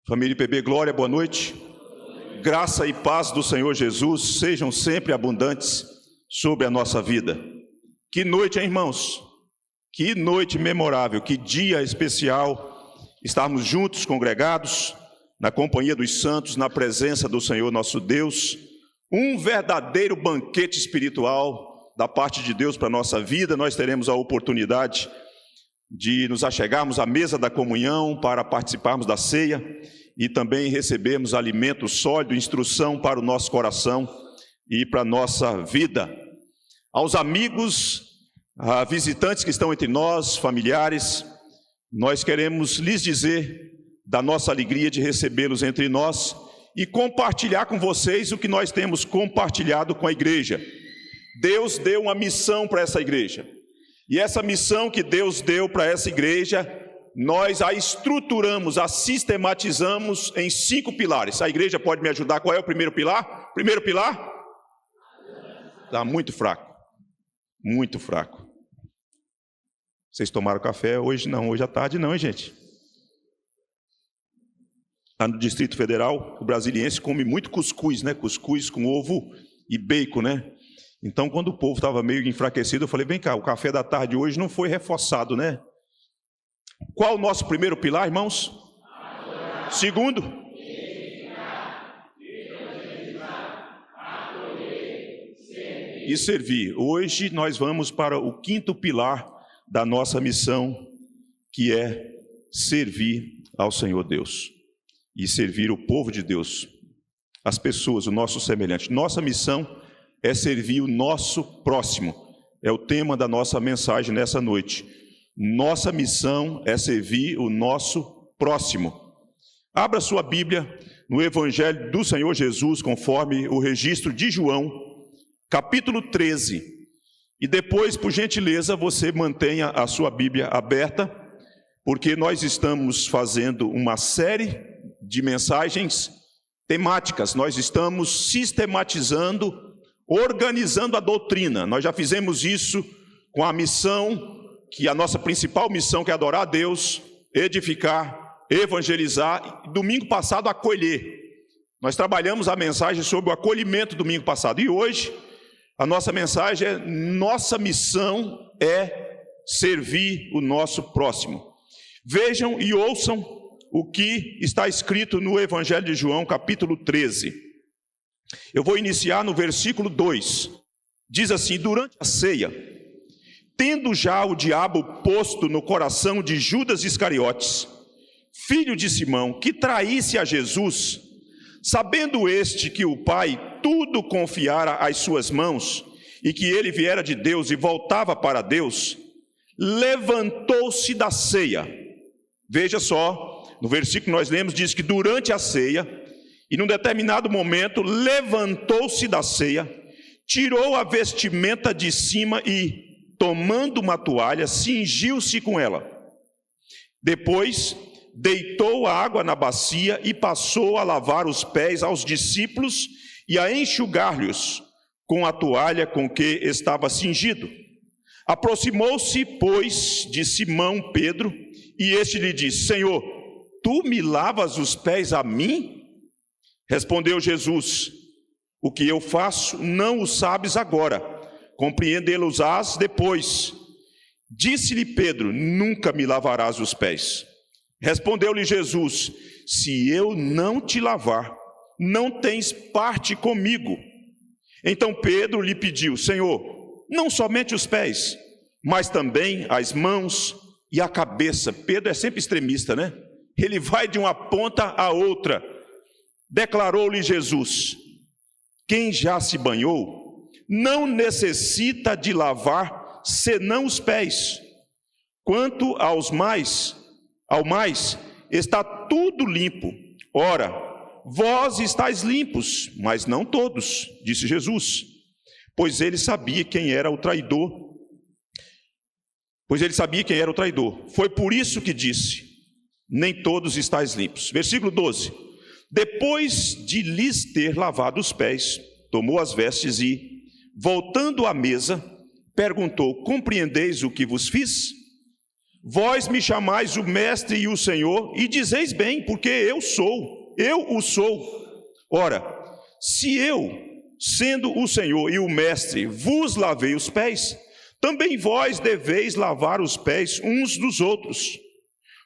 Família IPB Glória, boa noite. Graça e paz do Senhor Jesus sejam sempre abundantes sobre a nossa vida. Que noite, hein, irmãos? Que noite memorável, que dia especial estarmos juntos, congregados, na companhia dos santos, na presença do Senhor nosso Deus. Um verdadeiro banquete espiritual da parte de Deus para a nossa vida. Nós teremos a oportunidade de nos achegarmos à mesa da comunhão para participarmos da ceia e também recebermos alimento sólido, instrução para o nosso coração e para a nossa vida. Aos amigos, a visitantes que estão entre nós, familiares, nós queremos lhes dizer da nossa alegria de recebê-los entre nós e compartilhar com vocês o que nós temos compartilhado com a igreja. Deus deu uma missão para essa igreja. E essa missão que Deus deu para essa igreja, nós a estruturamos, a sistematizamos em 5 pilares. A igreja pode me ajudar? Qual é o primeiro pilar? Primeiro pilar? Está muito fraco. Muito fraco. Vocês tomaram café hoje? Não, hoje à tarde não, hein, gente? Lá no Distrito Federal, o brasiliense come muito cuscuz, né? Cuscuz com ovo e bacon, né? Então, quando o povo estava meio enfraquecido, eu falei, vem cá, o café da tarde hoje não foi reforçado, né? Qual o nosso primeiro pilar, irmãos? Segundo? E servir. Hoje nós vamos para o 5º pilar da nossa missão, que é servir ao Senhor Deus. E servir o povo de Deus, as pessoas, o nosso semelhante. Nossa missão é servir o nosso próximo. É o tema da nossa mensagem nessa noite. Nossa missão é servir o nosso próximo. Abra sua Bíblia no Evangelho do Senhor Jesus, conforme o registro de João, capítulo 13. E depois, por gentileza, você mantenha a sua Bíblia aberta, porque nós estamos fazendo uma série de mensagens temáticas. Nós estamos sistematizando, organizando a doutrina. Nós já fizemos isso com a missão, que a nossa principal missão, que é adorar a Deus, edificar, evangelizar, e domingo passado acolher. Nós trabalhamos a mensagem sobre o acolhimento domingo passado, e hoje a nossa mensagem é: nossa missão é servir o nosso próximo. Vejam e ouçam o que está escrito no Evangelho de João, capítulo 13. Eu vou iniciar no versículo 2. Diz assim: durante a ceia, tendo já o diabo posto no coração de Judas Iscariotes, filho de Simão, que traísse a Jesus, sabendo este que o Pai tudo confiara às suas mãos, e que ele viera de Deus e voltava para Deus, levantou-se da ceia. Veja só, no versículo que nós lemos, diz que durante a ceia, e num determinado momento, levantou-se da ceia, tirou a vestimenta de cima e, tomando uma toalha, cingiu-se com ela. Depois, deitou a água na bacia e passou a lavar os pés aos discípulos e a enxugar-lhes com a toalha com que estava cingido. Aproximou-se, pois, de Simão Pedro, e este lhe disse: Senhor, tu me lavas os pés a mim? Respondeu Jesus: o que eu faço não o sabes agora, compreendê-los-ás depois. Disse-lhe Pedro: nunca me lavarás os pés. Respondeu-lhe Jesus: se eu não te lavar, não tens parte comigo. Então Pedro lhe pediu: Senhor, não somente os pés, mas também as mãos e a cabeça. Pedro é sempre extremista, né? Ele vai de uma ponta à outra. Declarou-lhe Jesus: quem já se banhou não necessita de lavar senão os pés. Quanto ao mais, está tudo limpo. Ora, vós estáis limpos, mas não todos, disse Jesus. Pois ele sabia quem era o traidor. Foi por isso que disse: nem todos estáis limpos. Versículo 12. Depois de lhes ter lavado os pés, tomou as vestes e, voltando à mesa, perguntou: compreendeis o que vos fiz? Vós me chamais o Mestre e o Senhor, e dizeis bem, porque eu o sou. Ora, se eu, sendo o Senhor e o Mestre, vos lavei os pés, também vós deveis lavar os pés uns dos outros,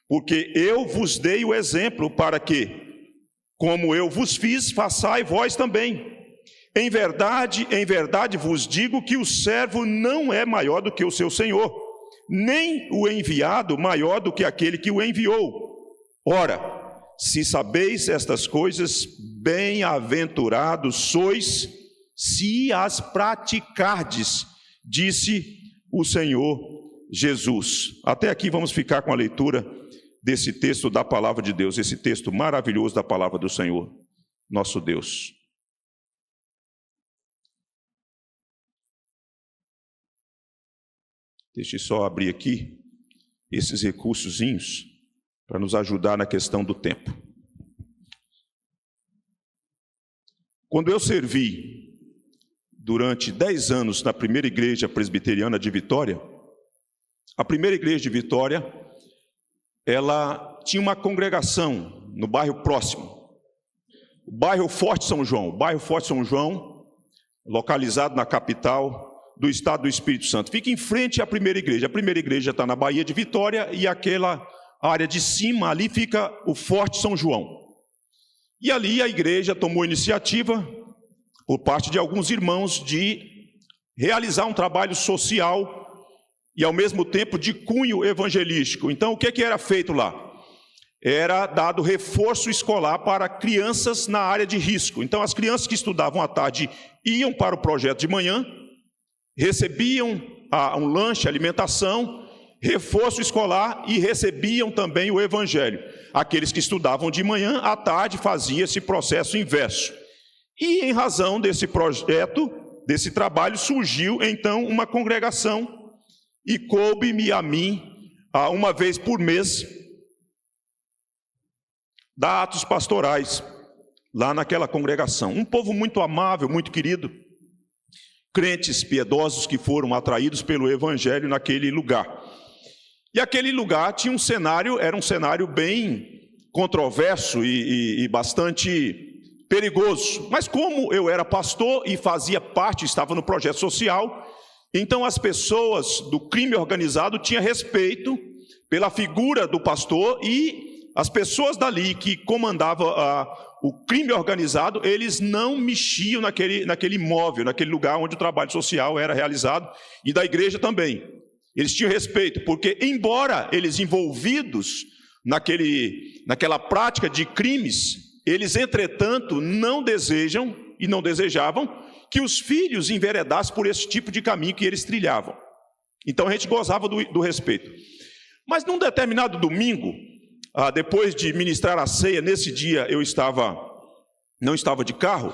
porque eu vos dei o exemplo para que, como eu vos fiz, façai vós também. Em verdade vos digo que o servo não é maior do que o seu senhor, nem o enviado maior do que aquele que o enviou. Ora, se sabeis estas coisas, bem-aventurados sois, se as praticardes, disse o Senhor Jesus. Até aqui vamos ficar com a leitura desse texto da palavra de Deus, esse texto maravilhoso da palavra do Senhor, nosso Deus. Deixe só abrir aqui esses recursozinhos para nos ajudar na questão do tempo. Quando eu servi durante 10 anos na primeira igreja presbiteriana de Vitória, a primeira igreja de Vitória, ela tinha uma congregação no bairro próximo, o bairro Forte São João. O bairro Forte São João, localizado na capital do estado do Espírito Santo, fica em frente à primeira igreja. A primeira igreja está na Baía de Vitória e aquela área de cima, ali fica o Forte São João. E ali a igreja tomou iniciativa, por parte de alguns irmãos, de realizar um trabalho social e ao mesmo tempo de cunho evangelístico. Então o que era feito lá? Era dado reforço escolar para crianças na área de risco. Então as crianças que estudavam à tarde iam para o projeto de manhã, recebiam um lanche, alimentação, reforço escolar e recebiam também o evangelho. Aqueles que estudavam de manhã, à tarde fazia esse processo inverso. E em razão desse projeto, desse trabalho, surgiu então uma congregação e coube-me a mim, uma vez por mês, dar atos pastorais lá naquela congregação. Um povo muito amável, muito querido, crentes piedosos que foram atraídos pelo evangelho naquele lugar. E aquele lugar tinha um cenário, era um cenário bem controverso e bastante perigoso. Mas como eu era pastor e fazia parte, estava no projeto social, então as pessoas do crime organizado tinham respeito pela figura do pastor, e as pessoas dali que comandavam o crime organizado, eles não mexiam naquele imóvel, naquele lugar onde o trabalho social era realizado, e da igreja também. Eles tinham respeito, porque embora eles envolvidos naquela prática de crimes, eles, entretanto, não desejam e não desejavam que os filhos enveredassem por esse tipo de caminho que eles trilhavam. Então a gente gozava do respeito. Mas num determinado domingo, depois de ministrar a ceia, nesse dia eu não estava de carro,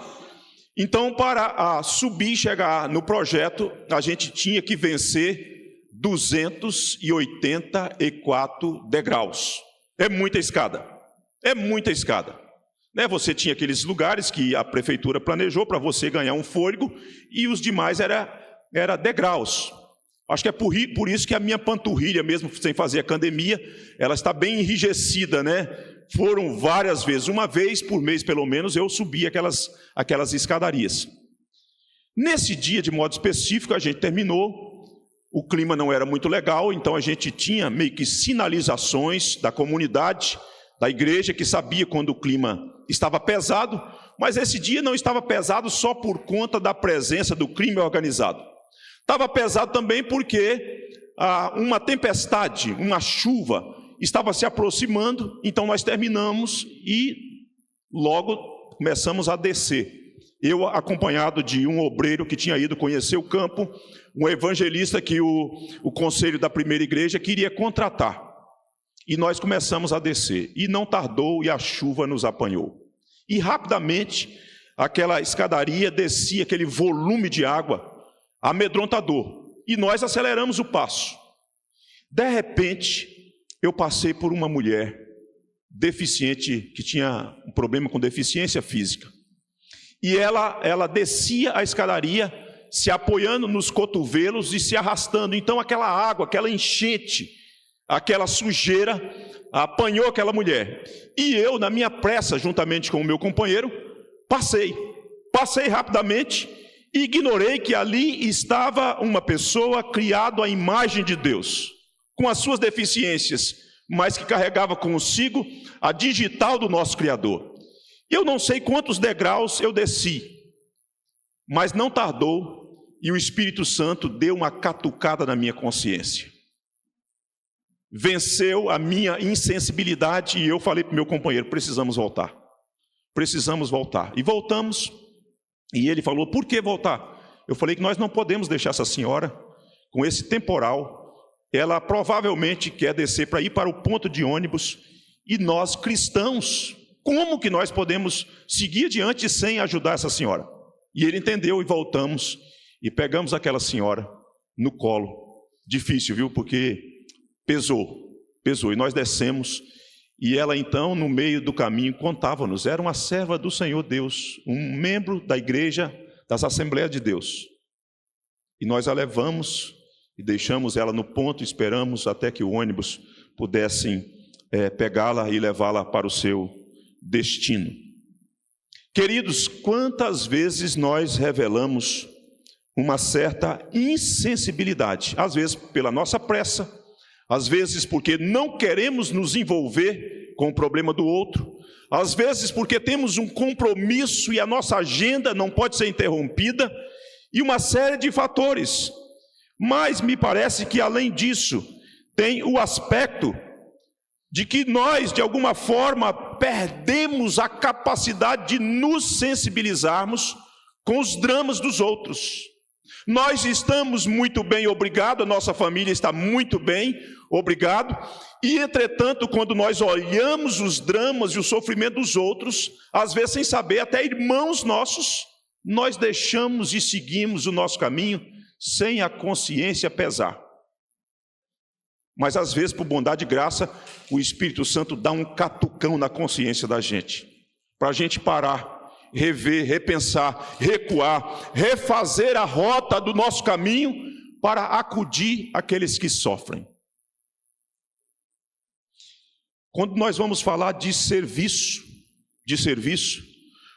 então para subir e chegar no projeto, a gente tinha que vencer 284 degraus. É muita escada, né? Você tinha aqueles lugares que a prefeitura planejou para você ganhar um fôlego, e os demais era degraus. Acho que é por isso que a minha panturrilha, mesmo sem fazer academia, ela está bem enrijecida, né? Foram várias vezes, uma vez por mês pelo menos, eu subi aquelas escadarias. Nesse dia, de modo específico, a gente terminou, o clima não era muito legal, então a gente tinha meio que sinalizações da comunidade, da igreja, que sabia quando o clima estava pesado, mas esse dia não estava pesado só por conta da presença do crime organizado. Estava pesado também porque uma tempestade, uma chuva, estava se aproximando, então nós terminamos e logo começamos a descer. Eu, acompanhado de um obreiro que tinha ido conhecer o campo, um evangelista que o conselho da primeira igreja queria contratar. E nós começamos a descer, e não tardou, e a chuva nos apanhou. E rapidamente, aquela escadaria descia, aquele volume de água amedrontador, e nós aceleramos o passo. De repente, eu passei por uma mulher deficiente, que tinha um problema com deficiência física. E ela descia a escadaria, se apoiando nos cotovelos e se arrastando. Então aquela água, aquela enchente, aquela sujeira, apanhou aquela mulher. E eu, na minha pressa, juntamente com o meu companheiro, passei rapidamente e ignorei que ali estava uma pessoa criada à imagem de Deus, com as suas deficiências, mas que carregava consigo a digital do nosso Criador. Eu não sei quantos degraus eu desci, mas não tardou e o Espírito Santo deu uma catucada na minha consciência. Venceu a minha insensibilidade e eu falei para o meu companheiro, precisamos voltar. E voltamos, e ele falou, por que voltar? Eu falei que nós não podemos deixar essa senhora com esse temporal. Ela provavelmente quer descer para ir para o ponto de ônibus, e nós cristãos, como que nós podemos seguir adiante sem ajudar essa senhora? E ele entendeu e voltamos, e pegamos aquela senhora no colo. Difícil, viu? Porque pesou, e nós descemos, e ela então, no meio do caminho, contava-nos, era uma serva do Senhor Deus, um membro da igreja, das Assembleias de Deus. E nós a levamos e deixamos ela no ponto, esperamos até que o ônibus pudessem pegá-la e levá-la para o seu destino. Queridos, quantas vezes nós revelamos uma certa insensibilidade, às vezes pela nossa pressa, às vezes porque não queremos nos envolver com o problema do outro, às vezes porque temos um compromisso e a nossa agenda não pode ser interrompida, e uma série de fatores. Mas me parece que além disso, tem o aspecto de que nós, de alguma forma, perdemos a capacidade de nos sensibilizarmos com os dramas dos outros. Nós estamos muito bem, obrigado, a nossa família está muito bem, obrigado, e entretanto, quando nós olhamos os dramas e o sofrimento dos outros, às vezes sem saber, até irmãos nossos, nós deixamos e seguimos o nosso caminho sem a consciência pesar. Mas às vezes, por bondade e graça, o Espírito Santo dá um catucão na consciência da gente, para a gente parar, rever, repensar, recuar, refazer a rota do nosso caminho para acudir aqueles que sofrem. Quando nós vamos falar de serviço,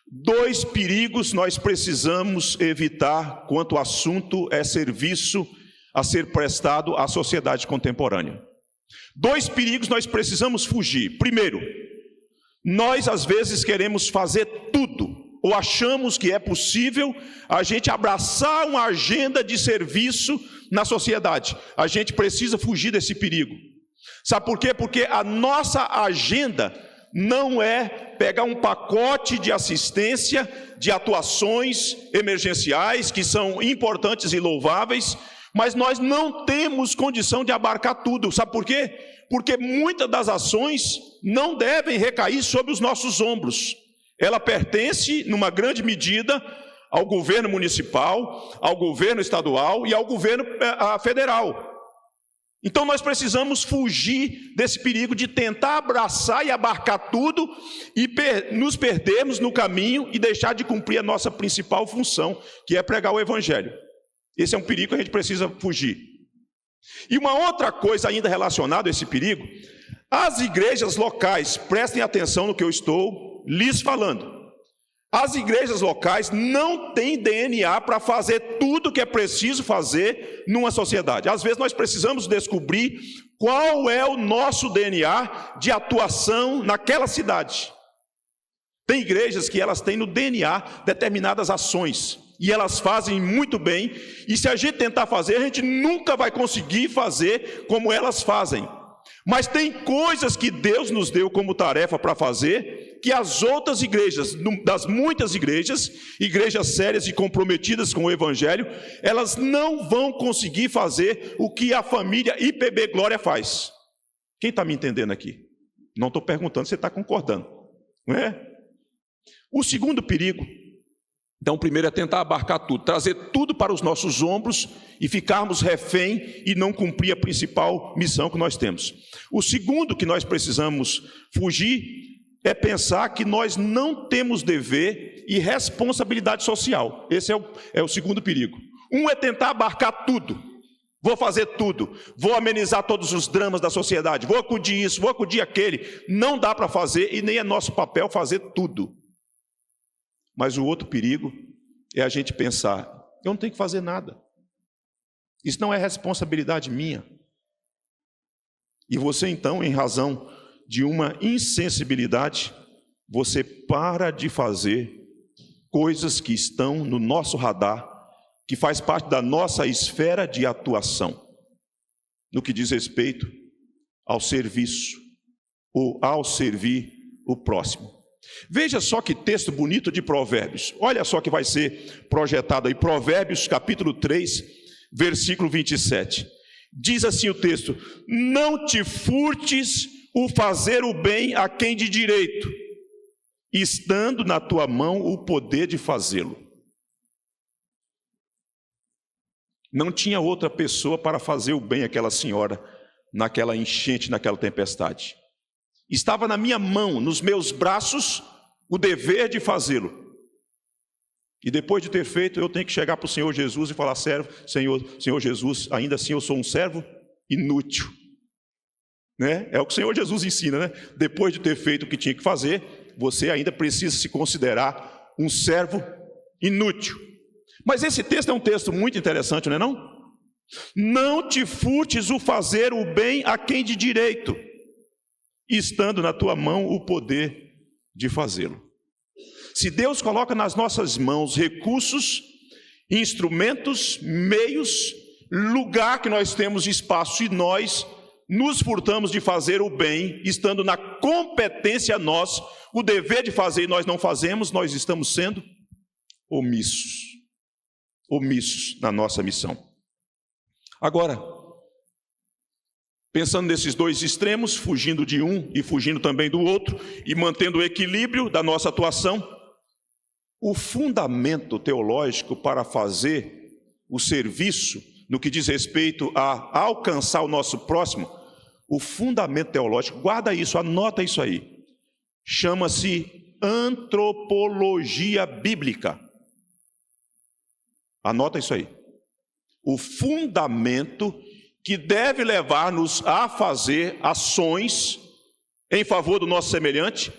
dois perigos nós precisamos evitar quanto o assunto é serviço a ser prestado à sociedade contemporânea. Dois perigos nós precisamos fugir. Primeiro, nós às vezes queremos fazer tudo, ou achamos que é possível a gente abraçar uma agenda de serviço na sociedade. A gente precisa fugir desse perigo. Sabe por quê? Porque a nossa agenda não é pegar um pacote de assistência, de atuações emergenciais, que são importantes e louváveis, mas nós não temos condição de abarcar tudo. Sabe por quê? Porque muitas das ações não devem recair sobre os nossos ombros. Ela pertence, numa grande medida, ao governo municipal, ao governo estadual e ao governo federal. Então nós precisamos fugir desse perigo de tentar abraçar e abarcar tudo e nos perdermos no caminho e deixar de cumprir a nossa principal função, que é pregar o Evangelho. Esse é um perigo que a gente precisa fugir. E uma outra coisa ainda relacionada a esse perigo, as igrejas locais, prestem atenção no que eu estou lhes falando. As igrejas locais não têm DNA para fazer tudo o que é preciso fazer numa sociedade. Às vezes nós precisamos descobrir qual é o nosso DNA de atuação naquela cidade. Tem igrejas que elas têm no DNA determinadas ações, e elas fazem muito bem, e se a gente tentar fazer, a gente nunca vai conseguir fazer como elas fazem. Mas tem coisas que Deus nos deu como tarefa para fazer, que as outras igrejas, das muitas igrejas sérias e comprometidas com o Evangelho, elas não vão conseguir fazer o que a família IPB Glória faz. Quem está me entendendo aqui? Não estou perguntando, você está concordando, não é? O segundo perigo, então o primeiro é tentar abarcar tudo, trazer tudo para os nossos ombros e ficarmos refém e não cumprir a principal missão que nós temos. O segundo que nós precisamos fugir é pensar que nós não temos dever e responsabilidade social. Esse é o segundo perigo. Um é tentar abarcar tudo. vou fazer tudo, vou amenizar todos os dramas da sociedade, vou acudir isso, vou acudir aquele. Não dá para fazer e nem é nosso papel fazer tudo. Mas o outro perigo é a gente pensar, eu não tenho que fazer nada. Isso não é responsabilidade minha. E você então, em razão de uma insensibilidade, você para de fazer coisas que estão no nosso radar, que faz parte da nossa esfera de atuação, no que diz respeito ao serviço, ou ao servir o próximo. Veja só que texto bonito de Provérbios. Olha só que vai ser projetado aí, Provérbios capítulo 3, versículo 27. Diz assim o texto: não te furtes o fazer o bem a quem de direito, estando na tua mão o poder de fazê-lo. Não tinha outra pessoa para fazer o bem àquela senhora, naquela enchente, naquela tempestade. Estava na minha mão, nos meus braços, o dever de fazê-lo. E depois de ter feito, eu tenho que chegar para o Senhor Jesus e falar: Senhor Jesus, ainda assim eu sou um servo inútil. Né? É o que o Senhor Jesus ensina, né? Depois de ter feito o que tinha que fazer, você ainda precisa se considerar um servo inútil. Mas esse texto é um texto muito interessante, não é não? Não te furtes o fazer o bem a quem de direito, estando na tua mão o poder de fazê-lo. Se Deus coloca nas nossas mãos recursos, instrumentos, meios, lugar que nós temos espaço e nós nos furtamos de fazer o bem, estando na competência nós, o dever de fazer e nós não fazemos, nós estamos sendo omissos na nossa missão. Agora, pensando nesses dois extremos, fugindo de um e fugindo também do outro, e mantendo o equilíbrio da nossa atuação, o fundamento teológico para fazer o serviço, no que diz respeito a alcançar o nosso próximo, o fundamento teológico, guarda isso, anota isso aí, chama-se antropologia bíblica. Anota isso aí. O fundamento que deve levar-nos a fazer ações em favor do nosso semelhante,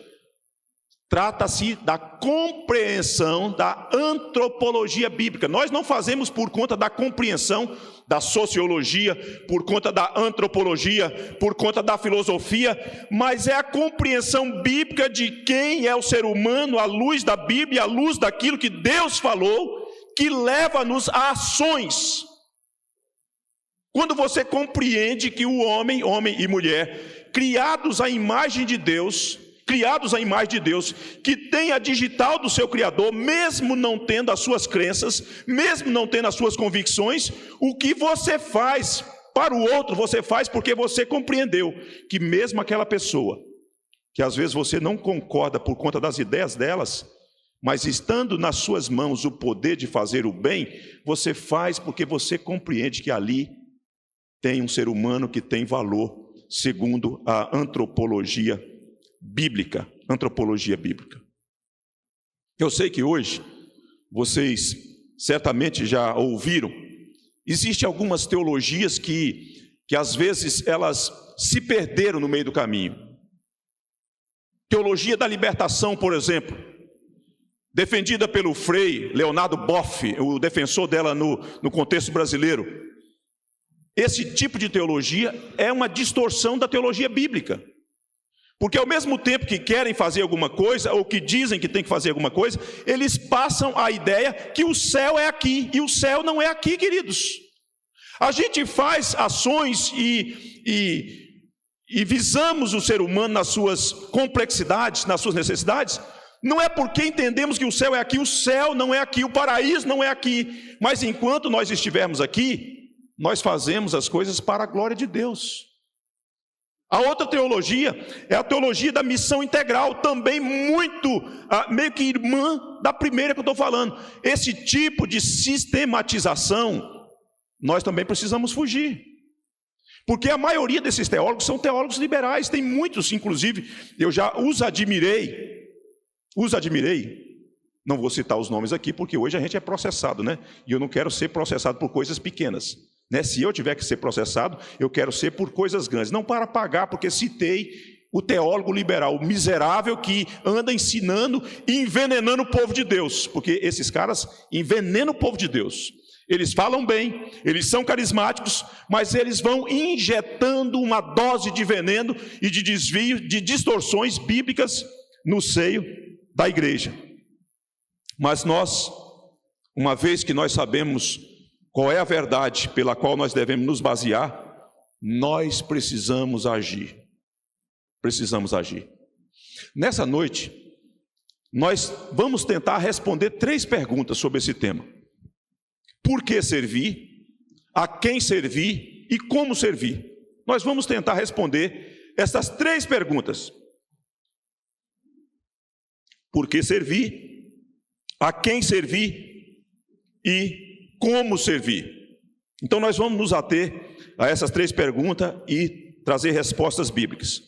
trata-se da compreensão da antropologia bíblica. Nós não fazemos por conta da compreensão da sociologia, por conta da antropologia, por conta da filosofia, mas é a compreensão bíblica de quem é o ser humano à luz da Bíblia, à luz daquilo que Deus falou, que leva-nos a ações. Quando você compreende que o homem e mulher, criados à imagem de Deus, que tem a digital do seu Criador, mesmo não tendo as suas crenças, mesmo não tendo as suas convicções, o que você faz para o outro, você faz porque você compreendeu que mesmo aquela pessoa, que às vezes você não concorda por conta das ideias delas, mas estando nas suas mãos o poder de fazer o bem, você faz porque você compreende que ali tem um ser humano que tem valor, segundo a antropologia bíblica. Eu sei que hoje, vocês certamente já ouviram, existem algumas teologias que às vezes elas se perderam no meio do caminho. Teologia da libertação, por exemplo, defendida pelo Frei Leonardo Boff, o defensor dela no contexto brasileiro. Esse tipo de teologia é uma distorção da teologia bíblica. Porque ao mesmo tempo que querem fazer alguma coisa, ou que dizem que tem que fazer alguma coisa, eles passam a ideia que o céu é aqui, e o céu não é aqui, queridos. A gente faz ações e visamos o ser humano nas suas complexidades, nas suas necessidades, não é porque entendemos que o céu é aqui, o céu não é aqui, o paraíso não é aqui, mas enquanto nós estivermos aqui, nós fazemos as coisas para a glória de Deus. A outra teologia é a teologia da missão integral, também muito, meio que irmã da primeira que eu estou falando. Esse tipo de sistematização, nós também precisamos fugir. Porque a maioria desses teólogos são teólogos liberais, tem muitos, inclusive, eu já os admirei, não vou citar os nomes aqui, porque hoje a gente é processado, né? E eu não quero ser processado por coisas pequenas. né? Se eu tiver que ser processado, eu quero ser por coisas grandes, não para pagar, porque citei o teólogo liberal, o miserável que anda ensinando e envenenando o povo de Deus, porque esses caras envenenam o povo de Deus. Eles falam bem, eles são carismáticos, mas eles vão injetando uma dose de veneno e de desvio, de distorções bíblicas no seio da igreja. Mas nós, uma vez que nós sabemos qual é a verdade pela qual nós devemos nos basear, nós precisamos agir. Precisamos agir. Nessa noite, nós vamos tentar responder 3 perguntas sobre esse tema. Por que servir? A quem servir? E como servir? Nós vamos tentar responder essas 3 perguntas. Por que servir? A quem servir? E como servir? Então nós vamos nos ater a essas 3 perguntas e trazer respostas bíblicas.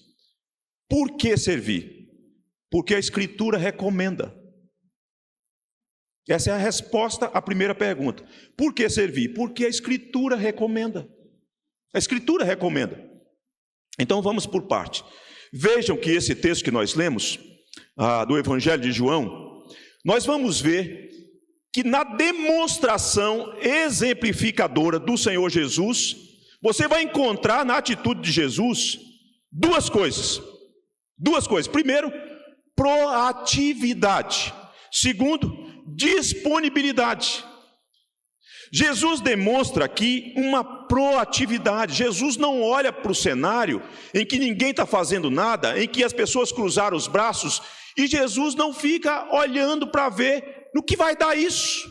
Por que servir? Porque a Escritura recomenda. Essa é a resposta à primeira pergunta. Por que servir? Porque a Escritura recomenda. A Escritura recomenda. Então vamos por parte. Vejam que esse texto que nós lemos, do Evangelho de João, nós vamos ver que na demonstração exemplificadora do Senhor Jesus, você vai encontrar na atitude de Jesus 2 coisas. 2 coisas. Primeiro, proatividade. Segundo, disponibilidade. Jesus demonstra aqui uma proatividade. Jesus não olha para o cenário em que ninguém está fazendo nada, em que as pessoas cruzaram os braços, e Jesus não fica olhando para ver no que vai dar isso,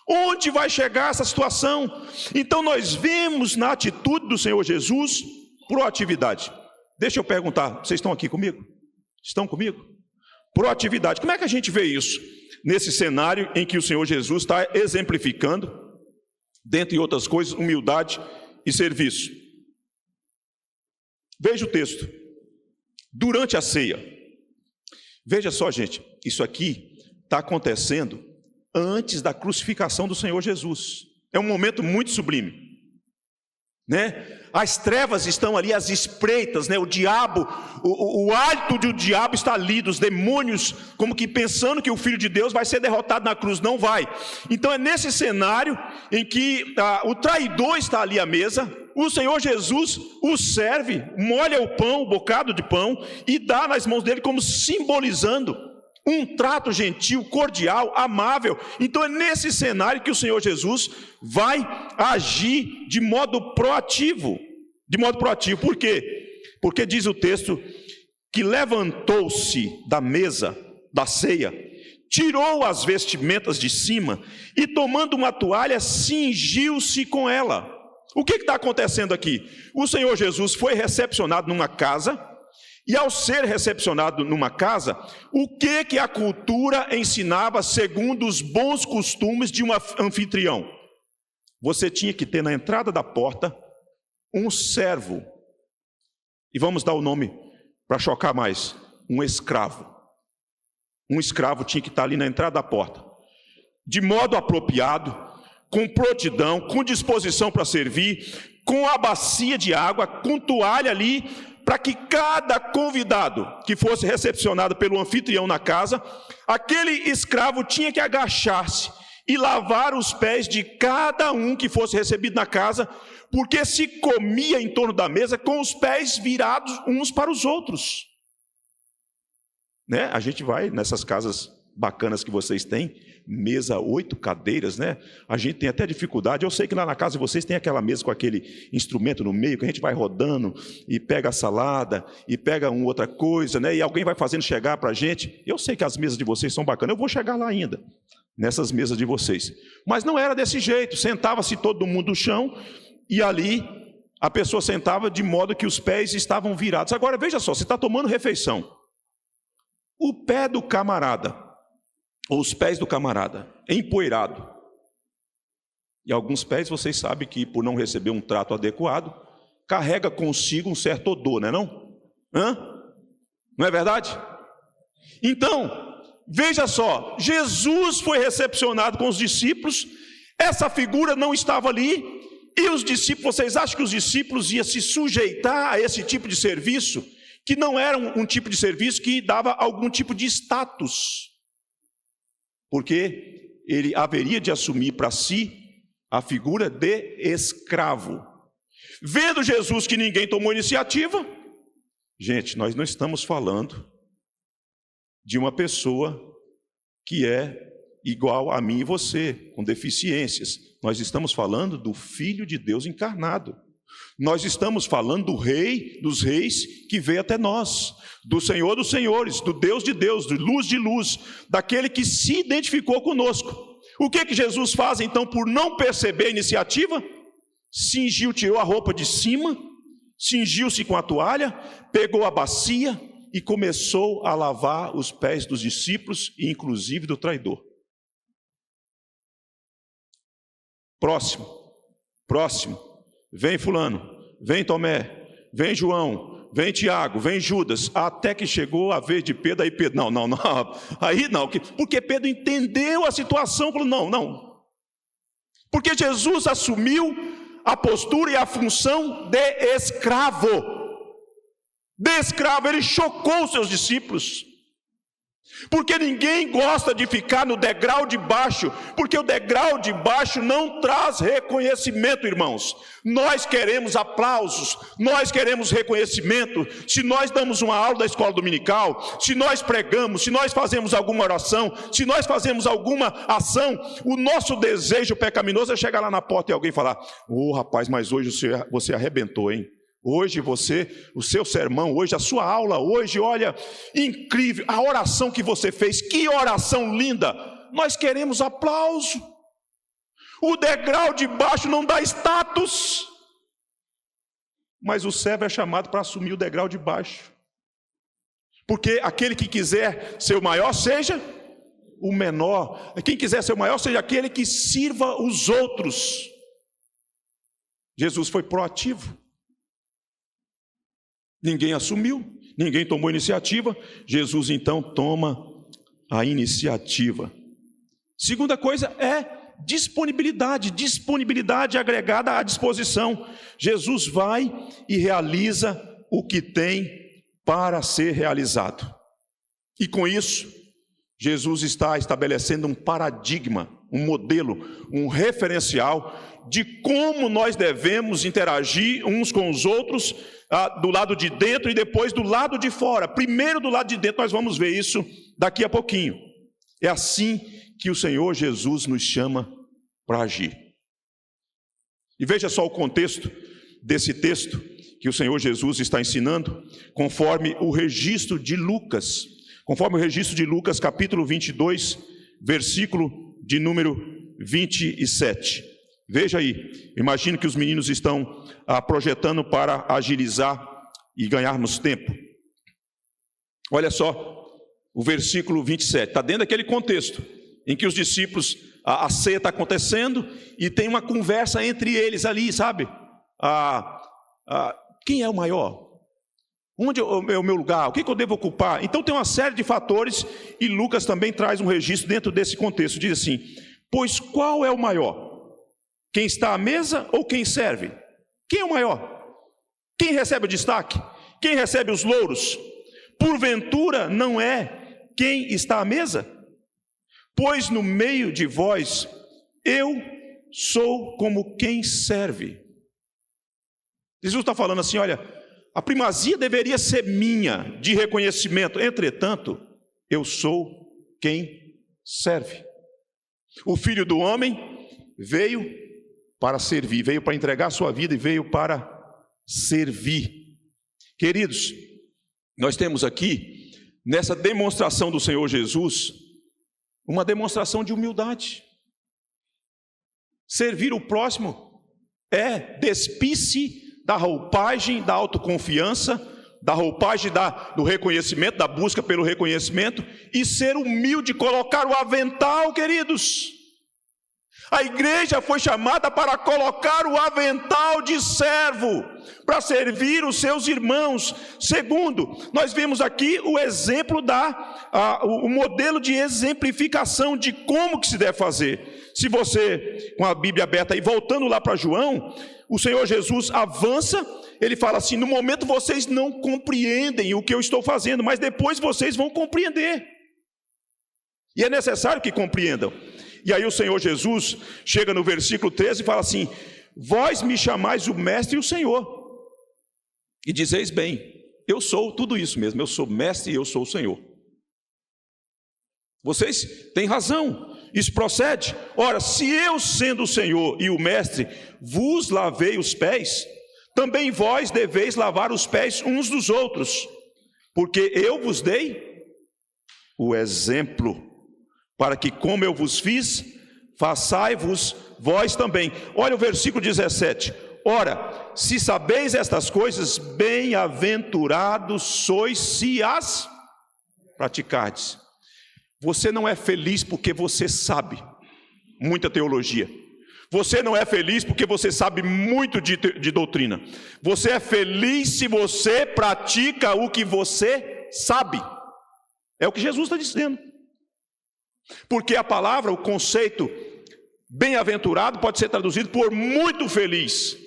onde vai chegar essa situação. Então nós vemos na atitude do Senhor Jesus proatividade. Deixa eu perguntar, vocês estão aqui comigo? Estão comigo? Proatividade, como é que a gente vê isso? Nesse cenário em que o Senhor Jesus está exemplificando, dentre outras coisas, humildade e serviço. Veja o texto. Durante a ceia. Veja só, gente, isso aqui está acontecendo antes da crucificação do Senhor Jesus. É um momento muito sublime, né? As trevas estão ali, as espreitas, né? O diabo, o hálito do diabo está ali, dos demônios, como que pensando que o Filho de Deus vai ser derrotado na cruz. Não vai. Então é nesse cenário em que o traidor está ali à mesa, o Senhor Jesus o serve, molha o pão, o bocado de pão, e dá nas mãos dele como simbolizando um trato gentil, cordial, amável. Então é nesse cenário que o Senhor Jesus vai agir de modo proativo. De modo proativo. Por quê? Porque diz o texto que levantou-se da mesa, da ceia, tirou as vestimentas de cima e, tomando uma toalha, cingiu-se com ela. O que está acontecendo aqui? O Senhor Jesus foi recepcionado numa casa. E ao ser recepcionado numa casa, o que a cultura ensinava segundo os bons costumes de um anfitrião? Você tinha que ter na entrada da porta um servo. E vamos dar o nome para chocar mais: um escravo. Um escravo tinha que estar ali na entrada da porta, de modo apropriado, com prontidão, com disposição para servir, com a bacia de água, com toalha ali, para que cada convidado que fosse recepcionado pelo anfitrião na casa, aquele escravo tinha que agachar-se e lavar os pés de cada um que fosse recebido na casa, porque se comia em torno da mesa com os pés virados uns para os outros. Né? A gente vai nessas casas bacanas que vocês têm, mesa, 8 cadeiras, né? A gente tem até dificuldade. Eu sei que lá na casa de vocês tem aquela mesa com aquele instrumento no meio, que a gente vai rodando e pega a salada e pega outra coisa, né? E alguém vai fazendo chegar para a gente. Eu sei que as mesas de vocês são bacanas, eu vou chegar lá ainda, nessas mesas de vocês. Mas não era desse jeito, sentava-se todo mundo no chão e ali a pessoa sentava de modo que os pés estavam virados. Agora veja só, você está tomando refeição, o pé do camarada, ou os pés do camarada, empoeirado. E alguns pés, vocês sabem que por não receber um trato adequado, carrega consigo um certo odor, não é não? Não é verdade? Então, veja só, Jesus foi recepcionado com os discípulos, essa figura não estava ali, E os discípulos, vocês acham que os discípulos iam se sujeitar a esse tipo de serviço, que não era um tipo de serviço que dava algum tipo de status? Porque ele haveria de assumir para si a figura de escravo. Vendo Jesus que ninguém tomou iniciativa, gente, nós não estamos falando de uma pessoa que é igual a mim e você, com deficiências. Nós estamos falando do Filho de Deus encarnado. Nós estamos falando do Rei dos Reis que veio até nós, do Senhor dos Senhores, do Deus de Deus, de luz, daquele que se identificou conosco. O que Jesus faz então por não perceber a iniciativa? Cingiu, tirou a roupa de cima, cingiu-se com a toalha, pegou a bacia e começou a lavar os pés dos discípulos e inclusive do traidor. Próximo, vem fulano, vem Tomé, vem João, vem Tiago, vem Judas, até que chegou a vez de Pedro, aí Pedro, não, aí não, porque Pedro entendeu a situação, falou, não, porque Jesus assumiu a postura e a função de escravo, ele chocou os seus discípulos, porque ninguém gosta de ficar no degrau de baixo, porque o degrau de baixo não traz reconhecimento, irmãos. Nós queremos aplausos, nós queremos reconhecimento. Se nós damos uma aula da escola dominical, se nós pregamos, se nós fazemos alguma oração, se nós fazemos alguma ação, o nosso desejo pecaminoso é chegar lá na porta e alguém falar, rapaz, mas hoje você arrebentou, hein? Hoje o seu sermão, hoje a sua aula, hoje, olha, incrível, a oração que você fez, que oração linda. Nós queremos aplauso. O degrau de baixo não dá status, mas o servo é chamado para assumir o degrau de baixo, porque aquele que quiser ser o maior, seja o menor. Quem quiser ser o maior, seja aquele que sirva os outros. Jesus foi proativo. Ninguém assumiu, ninguém tomou iniciativa. Jesus então toma a iniciativa. Segunda coisa é disponibilidade agregada à disposição. Jesus vai e realiza o que tem para ser realizado. E com isso, Jesus está estabelecendo um paradigma, um modelo, um referencial de como nós devemos interagir uns com os outros, do lado de dentro e depois do lado de fora. Primeiro do lado de dentro, nós vamos ver isso daqui a pouquinho. É assim que o Senhor Jesus nos chama para agir. E veja só o contexto desse texto que o Senhor Jesus está ensinando, conforme o registro de Lucas. Conforme o registro de Lucas, capítulo 22, versículo de número 27. Veja aí, imagino que os meninos estão projetando para agilizar e ganharmos tempo. Olha só, o versículo 27, está dentro daquele contexto em que os discípulos, a ceia está acontecendo e tem uma conversa entre eles ali, sabe? Quem é o maior? Onde é o meu lugar? O que eu devo ocupar? Então tem uma série de fatores e Lucas também traz um registro dentro desse contexto. Diz assim, pois qual é o maior? Quem está à mesa ou quem serve? Quem é o maior? Quem recebe o destaque? Quem recebe os louros? Porventura não é quem está à mesa? Pois no meio de vós eu sou como quem serve. Jesus está falando assim, olha, a primazia deveria ser minha de reconhecimento, entretanto, eu sou quem serve. O Filho do Homem veio para servir, veio para entregar a sua vida e veio para servir. Queridos, nós temos aqui, nessa demonstração do Senhor Jesus, uma demonstração de humildade. Servir o próximo é despir-se da roupagem da autoconfiança, da roupagem do reconhecimento, da busca pelo reconhecimento, e ser humilde, colocar o avental, queridos. A igreja foi chamada para colocar o avental de servo, para servir os seus irmãos. Segundo, nós vemos aqui o exemplo o modelo de exemplificação de como que se deve fazer. se você, com a Bíblia aberta aí, voltando lá para João, o Senhor Jesus avança, ele fala assim: no momento vocês não compreendem o que eu estou fazendo, mas depois vocês vão compreender. E é necessário que compreendam. E aí o Senhor Jesus chega no versículo 13 e fala assim: vós me chamais o mestre e o Senhor, e dizeis bem, eu sou tudo isso mesmo, eu sou mestre e eu sou o Senhor. Vocês têm razão, isso procede. Ora, se eu, sendo o Senhor e o mestre, vos lavei os pés, também vós deveis lavar os pés uns dos outros, porque eu vos dei o exemplo, para que como eu vos fiz, façai-vos vós também. Olha o versículo 17. Ora, se sabeis estas coisas, bem-aventurados sois se as praticardes. Você não é feliz porque você sabe muita teologia. Você não é feliz porque você sabe muito de doutrina. Você é feliz se você pratica o que você sabe. É o que Jesus está dizendo. Porque a palavra, o conceito bem-aventurado pode ser traduzido por muito feliz.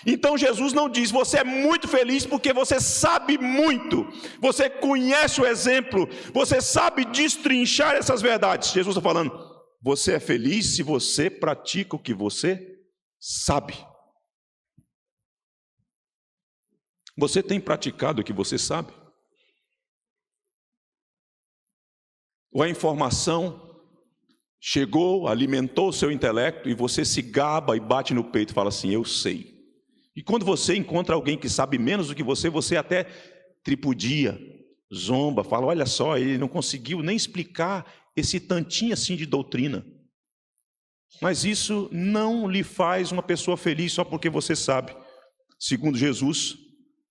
Então Jesus não diz: você é muito feliz porque você sabe muito, você conhece o exemplo, você sabe destrinchar essas verdades. Jesus está falando: você é feliz se você pratica o que você sabe. Você tem praticado o que você sabe? Ou a informação chegou, alimentou o seu intelecto e você se gaba e bate no peito e fala assim: eu sei. E quando você encontra alguém que sabe menos do que você até tripudia, zomba, fala: olha só, ele não conseguiu nem explicar esse tantinho assim de doutrina. Mas isso não lhe faz uma pessoa feliz só porque você sabe. Segundo Jesus,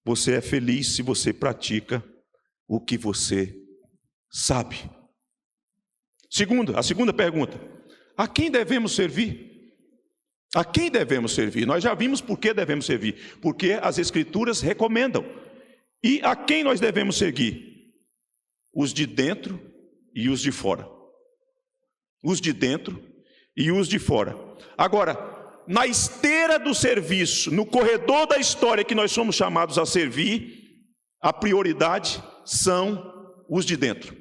você é feliz se você pratica o que você sabe. A segunda pergunta: a quem devemos servir? A quem devemos servir? Nós já vimos por que devemos servir. Porque as Escrituras recomendam. E a quem nós devemos seguir? Os de dentro e os de fora. Os de dentro e os de fora. Agora, na esteira do serviço, no corredor da história que nós somos chamados a servir, a prioridade são os de dentro.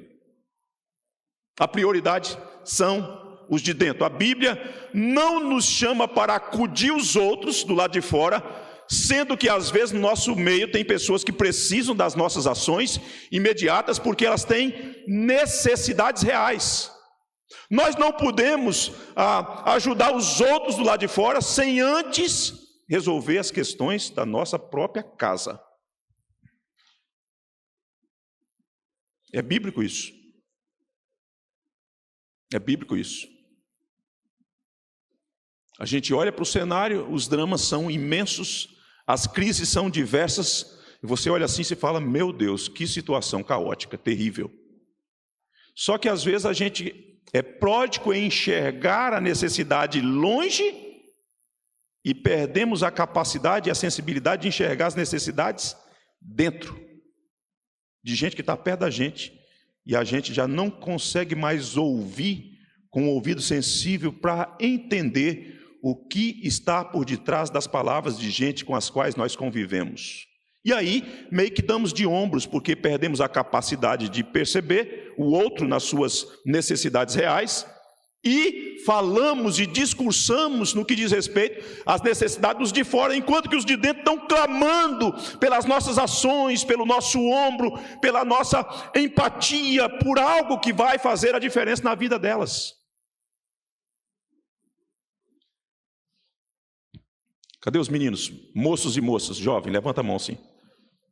A prioridade são os de dentro. A Bíblia não nos chama para acudir os outros do lado de fora, sendo que às vezes no nosso meio tem pessoas que precisam das nossas ações imediatas porque elas têm necessidades reais. Nós não podemos ajudar os outros do lado de fora sem antes resolver as questões da nossa própria casa. É bíblico isso. É bíblico isso. A gente olha para o cenário, os dramas são imensos, as crises são diversas, e você olha assim e se fala: meu Deus, que situação caótica, terrível. Só que às vezes a gente é pródigo em enxergar a necessidade longe e perdemos a capacidade e a sensibilidade de enxergar as necessidades dentro, de gente que está perto da gente, e a gente já não consegue mais ouvir com o ouvido sensível para entender o que está por detrás das palavras de gente com as quais nós convivemos. E aí, meio que damos de ombros, porque perdemos a capacidade de perceber o outro nas suas necessidades reais, e falamos e discursamos no que diz respeito às necessidades dos de fora, enquanto que os de dentro estão clamando pelas nossas ações, pelo nosso ombro, pela nossa empatia, por algo que vai fazer a diferença na vida delas. Cadê os meninos? Moços e moças, jovem, levanta a mão assim.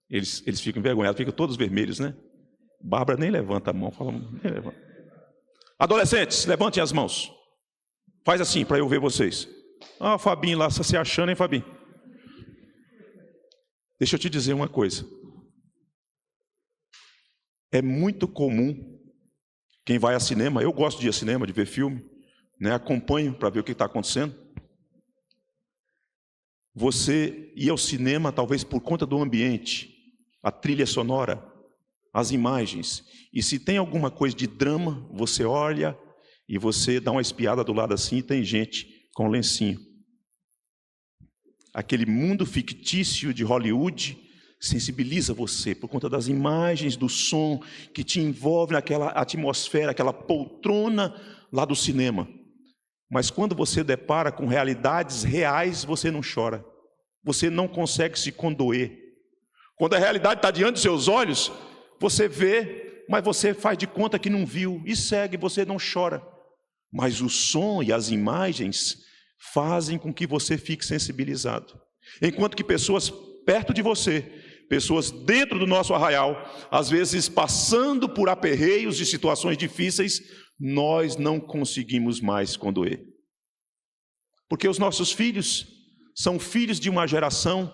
Eles ficam envergonhados, ficam todos vermelhos, né? Bárbara nem levanta a mão, fala, nem levanta. Adolescentes, levantem as mãos. Faz assim para eu ver vocês. Ah, Fabinho lá, você se achando, hein, Fabinho? Deixa eu te dizer uma coisa. É muito comum, quem vai a cinema, eu gosto de ir a cinema, de ver filme, né? Acompanho para ver o que está acontecendo. Você ir ao cinema talvez por conta do ambiente, a trilha sonora, as imagens. E se tem alguma coisa de drama, você olha e você dá uma espiada do lado assim e tem gente com lencinho. Aquele mundo fictício de Hollywood sensibiliza você por conta das imagens, do som que te envolve naquela atmosfera, aquela poltrona lá do cinema. Mas quando você depara com realidades reais, você não chora. Você não consegue se condoer. Quando a realidade está diante dos seus olhos, você vê, mas você faz de conta que não viu e segue, você não chora. Mas o som e as imagens fazem com que você fique sensibilizado. Enquanto que pessoas perto de você, pessoas dentro do nosso arraial, às vezes passando por aperreios de situações difíceis, nós não conseguimos mais condoer. Porque os nossos filhos são filhos de uma geração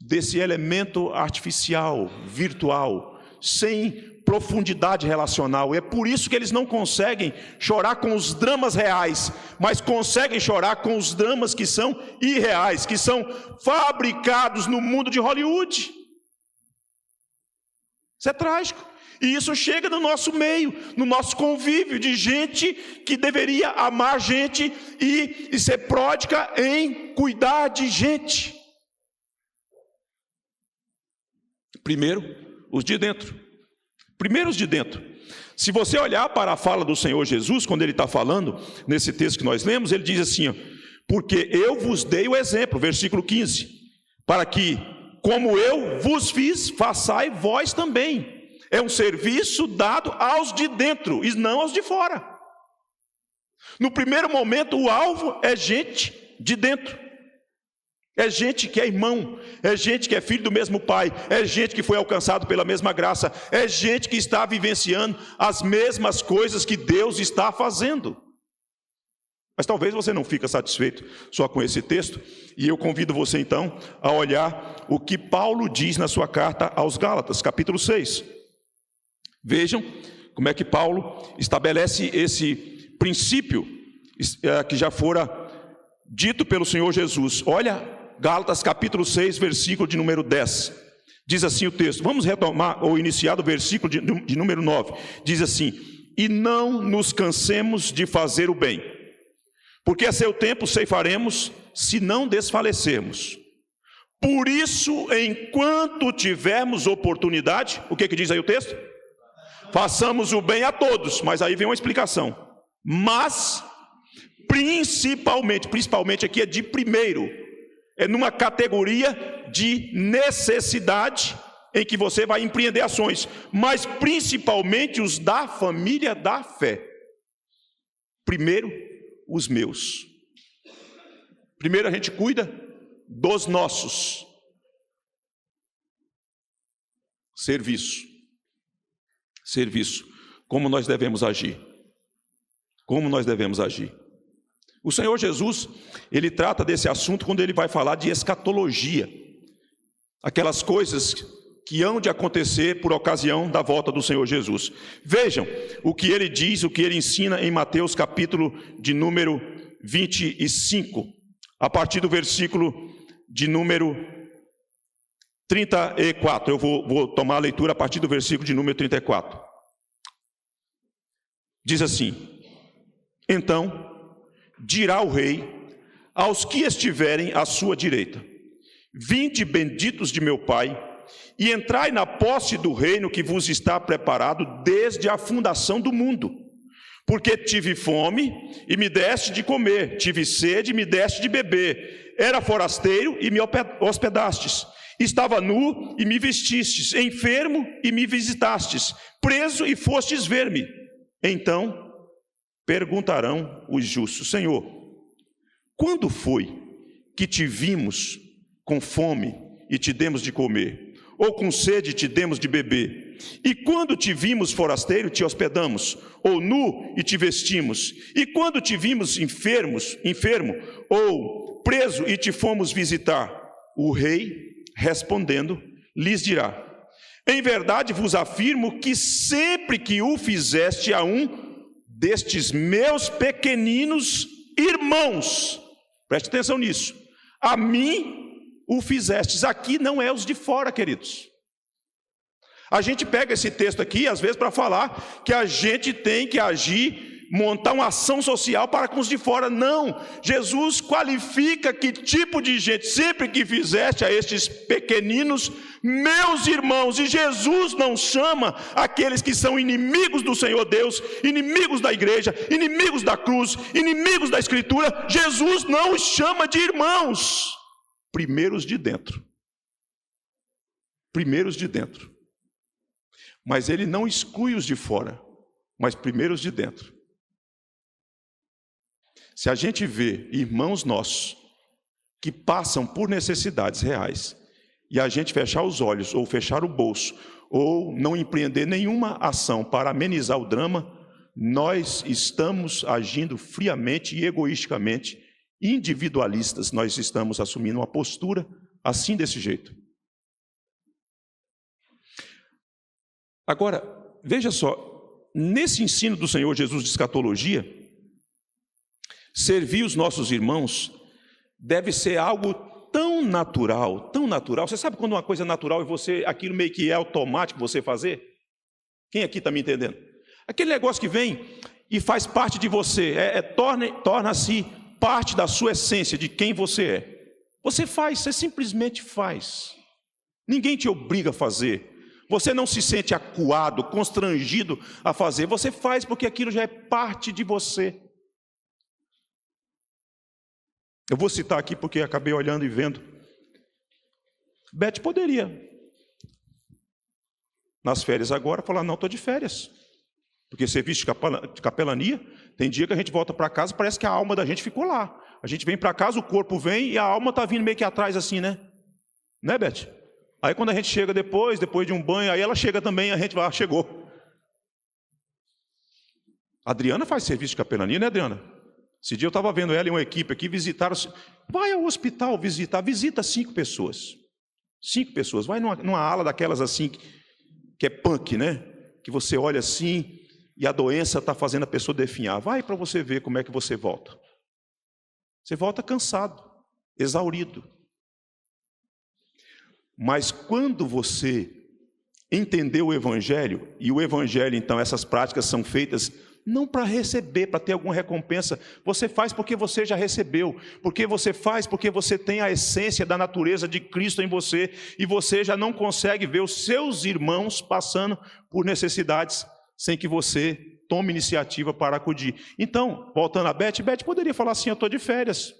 desse elemento artificial, virtual, sem profundidade relacional. É por isso que eles não conseguem chorar com os dramas reais, mas conseguem chorar com os dramas que são irreais, que são fabricados no mundo de Hollywood. Isso é trágico. E isso chega no nosso meio, no nosso convívio de gente que deveria amar gente e ser pródiga em cuidar de gente. Primeiro, os de dentro. Primeiro os de dentro. Se você olhar para a fala do Senhor Jesus, quando ele está falando, nesse texto que nós lemos, ele diz assim, ó, porque eu vos dei o exemplo, versículo 15, para que, como eu vos fiz, façai vós também. É um serviço dado aos de dentro e não aos de fora. No primeiro momento, o alvo é gente de dentro. É gente que é irmão, é gente que é filho do mesmo pai, é gente que foi alcançado pela mesma graça, é gente que está vivenciando as mesmas coisas que Deus está fazendo. Mas talvez você não fique satisfeito só com esse texto, e eu convido você então a olhar o que Paulo diz na sua carta aos Gálatas, capítulo 6. Vejam como é que Paulo estabelece esse princípio que já fora dito pelo Senhor Jesus. Olha, Gálatas capítulo 6, versículo de número 10. Diz assim o texto, vamos retomar ou iniciar do versículo de número 9. Diz assim, e não nos cansemos de fazer o bem, porque a seu tempo ceifaremos, se não desfalecermos. Por isso, enquanto tivermos oportunidade, o que diz aí o texto? Façamos o bem a todos, mas aí vem uma explicação. Mas, principalmente aqui é de primeiro, é numa categoria de necessidade em que você vai empreender ações, mas principalmente os da família da fé. Primeiro, os meus. Primeiro a gente cuida dos nossos. Serviço. Como nós devemos agir? Como nós devemos agir? O Senhor Jesus, ele trata desse assunto quando ele vai falar de escatologia. Aquelas coisas que hão de acontecer por ocasião da volta do Senhor Jesus. Vejam o que ele diz, o que ele ensina em Mateus capítulo de número 25, a partir do versículo de número 34, eu vou tomar a leitura a partir do versículo de número 34. Diz assim, então, dirá o rei aos que estiverem à sua direita, vinde benditos de meu Pai, e entrai na posse do reino que vos está preparado desde a fundação do mundo. Porque tive fome e me deste de comer, tive sede e me deste de beber, era forasteiro e me hospedastes. Estava nu e me vestistes, enfermo e me visitastes, preso e fostes ver-me. Então perguntarão os justos, Senhor, quando foi que te vimos com fome e te demos de comer, ou com sede e te demos de beber? E quando te vimos forasteiro, te hospedamos, ou nu e te vestimos? E quando te vimos enfermo, ou preso e te fomos visitar? O rei, respondendo, lhes dirá, em verdade vos afirmo que sempre que o fizeste a um destes meus pequeninos irmãos, preste atenção nisso, a mim o fizestes. Aqui não é os de fora, queridos. A gente pega esse texto aqui, às vezes, para falar que a gente tem que agir montar uma ação social para com os de fora. Não, Jesus qualifica que tipo de gente, sempre que fizeste a estes pequeninos, meus irmãos, e Jesus não chama aqueles que são inimigos do Senhor Deus, inimigos da igreja, inimigos da cruz, inimigos da Escritura. Jesus não os chama de irmãos, primeiros de dentro. Primeiros de dentro. Mas ele não exclui os de fora, mas primeiros de dentro. Se a gente vê irmãos nossos que passam por necessidades reais, e a gente fechar os olhos, ou fechar o bolso, ou não empreender nenhuma ação para amenizar o drama, nós estamos agindo friamente e egoisticamente, individualistas. Nós estamos assumindo uma postura assim, desse jeito. Agora, veja só, nesse ensino do Senhor Jesus de escatologia, servir os nossos irmãos deve ser algo tão natural, tão natural. Você sabe quando uma coisa é natural e você, aquilo meio que é automático você fazer? Quem aqui está me entendendo? Aquele negócio que vem e faz parte de você, torna-se parte da sua essência, de quem você é. Você faz, você simplesmente faz. Ninguém te obriga a fazer. Você não se sente acuado, constrangido a fazer. Você faz porque aquilo já é parte de você. Eu vou citar aqui porque acabei olhando e vendo. Beth poderia, nas férias agora, falar, não, estou de férias. Porque serviço de capelania, tem dia que a gente volta para casa, parece que a alma da gente ficou lá. A gente vem para casa, o corpo vem e a alma está vindo meio que atrás assim, né? Né, Beth? Aí quando a gente chega depois de um banho, aí ela chega também, a gente vai, chegou. A Adriana faz serviço de capelania, né, Adriana? Esse dia eu estava vendo ela e uma equipe aqui, visitaram, vai ao hospital visitar, visita 5 pessoas. 5 pessoas, vai numa ala daquelas assim, que é punk, né? Que você olha assim e a doença está fazendo a pessoa definhar. Vai para você ver como é que você volta. Você volta cansado, exaurido. Mas quando você entendeu o Evangelho, e o Evangelho, então, essas práticas são feitas não para receber, para ter alguma recompensa, você faz porque você já recebeu, porque você faz porque você tem a essência da natureza de Cristo em você, e você já não consegue ver os seus irmãos passando por necessidades sem que você tome iniciativa para acudir. Então, voltando a Beth poderia falar assim, eu estou de férias,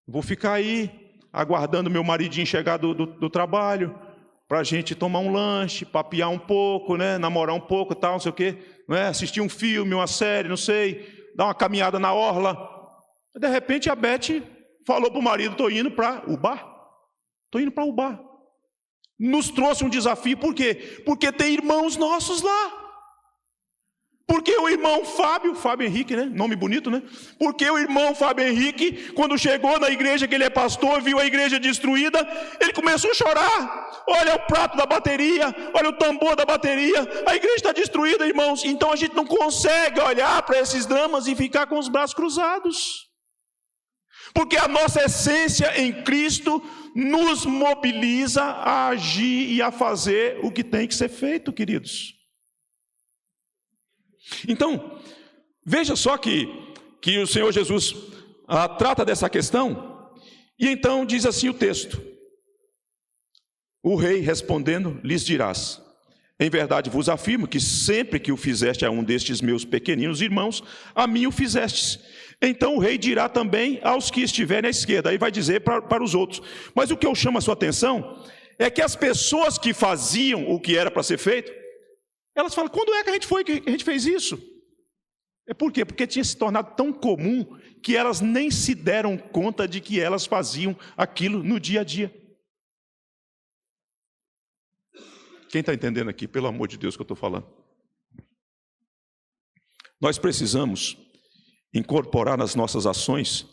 vou ficar aí, aguardando meu maridinho chegar do trabalho, para a gente tomar um lanche, papear um pouco, né, namorar um pouco, tal, não sei o quê, né, assistir um filme, uma série, não sei, dar uma caminhada na orla. De repente a Beth falou para o marido, estou indo para o bar. Estou indo para o bar. Nos trouxe um desafio, por quê? Porque tem irmãos nossos lá. Porque o irmão Fábio Henrique, né? Nome bonito, né? Porque o irmão Fábio Henrique, quando chegou na igreja que ele é pastor, viu a igreja destruída, ele começou a chorar. Olha o prato da bateria, olha o tambor da bateria, a igreja está destruída, irmãos. Então a gente não consegue olhar para esses dramas e ficar com os braços cruzados. Porque a nossa essência em Cristo nos mobiliza a agir e a fazer o que tem que ser feito, queridos. Então, veja só que o Senhor Jesus trata dessa questão, e então diz assim o texto: o rei respondendo lhes dirás, em verdade vos afirmo que sempre que o fizeste a um destes meus pequeninos irmãos, a mim o fizestes. Então o rei dirá também aos que estiverem à esquerda, aí vai dizer para os outros. Mas o que eu chamo a sua atenção é que as pessoas que faziam o que era para ser feito, elas falam, quando é que a gente fez isso? É por quê? Porque tinha se tornado tão comum que elas nem se deram conta de que elas faziam aquilo no dia a dia. Quem está entendendo aqui, pelo amor de Deus, que eu estou falando? Nós precisamos incorporar nas nossas ações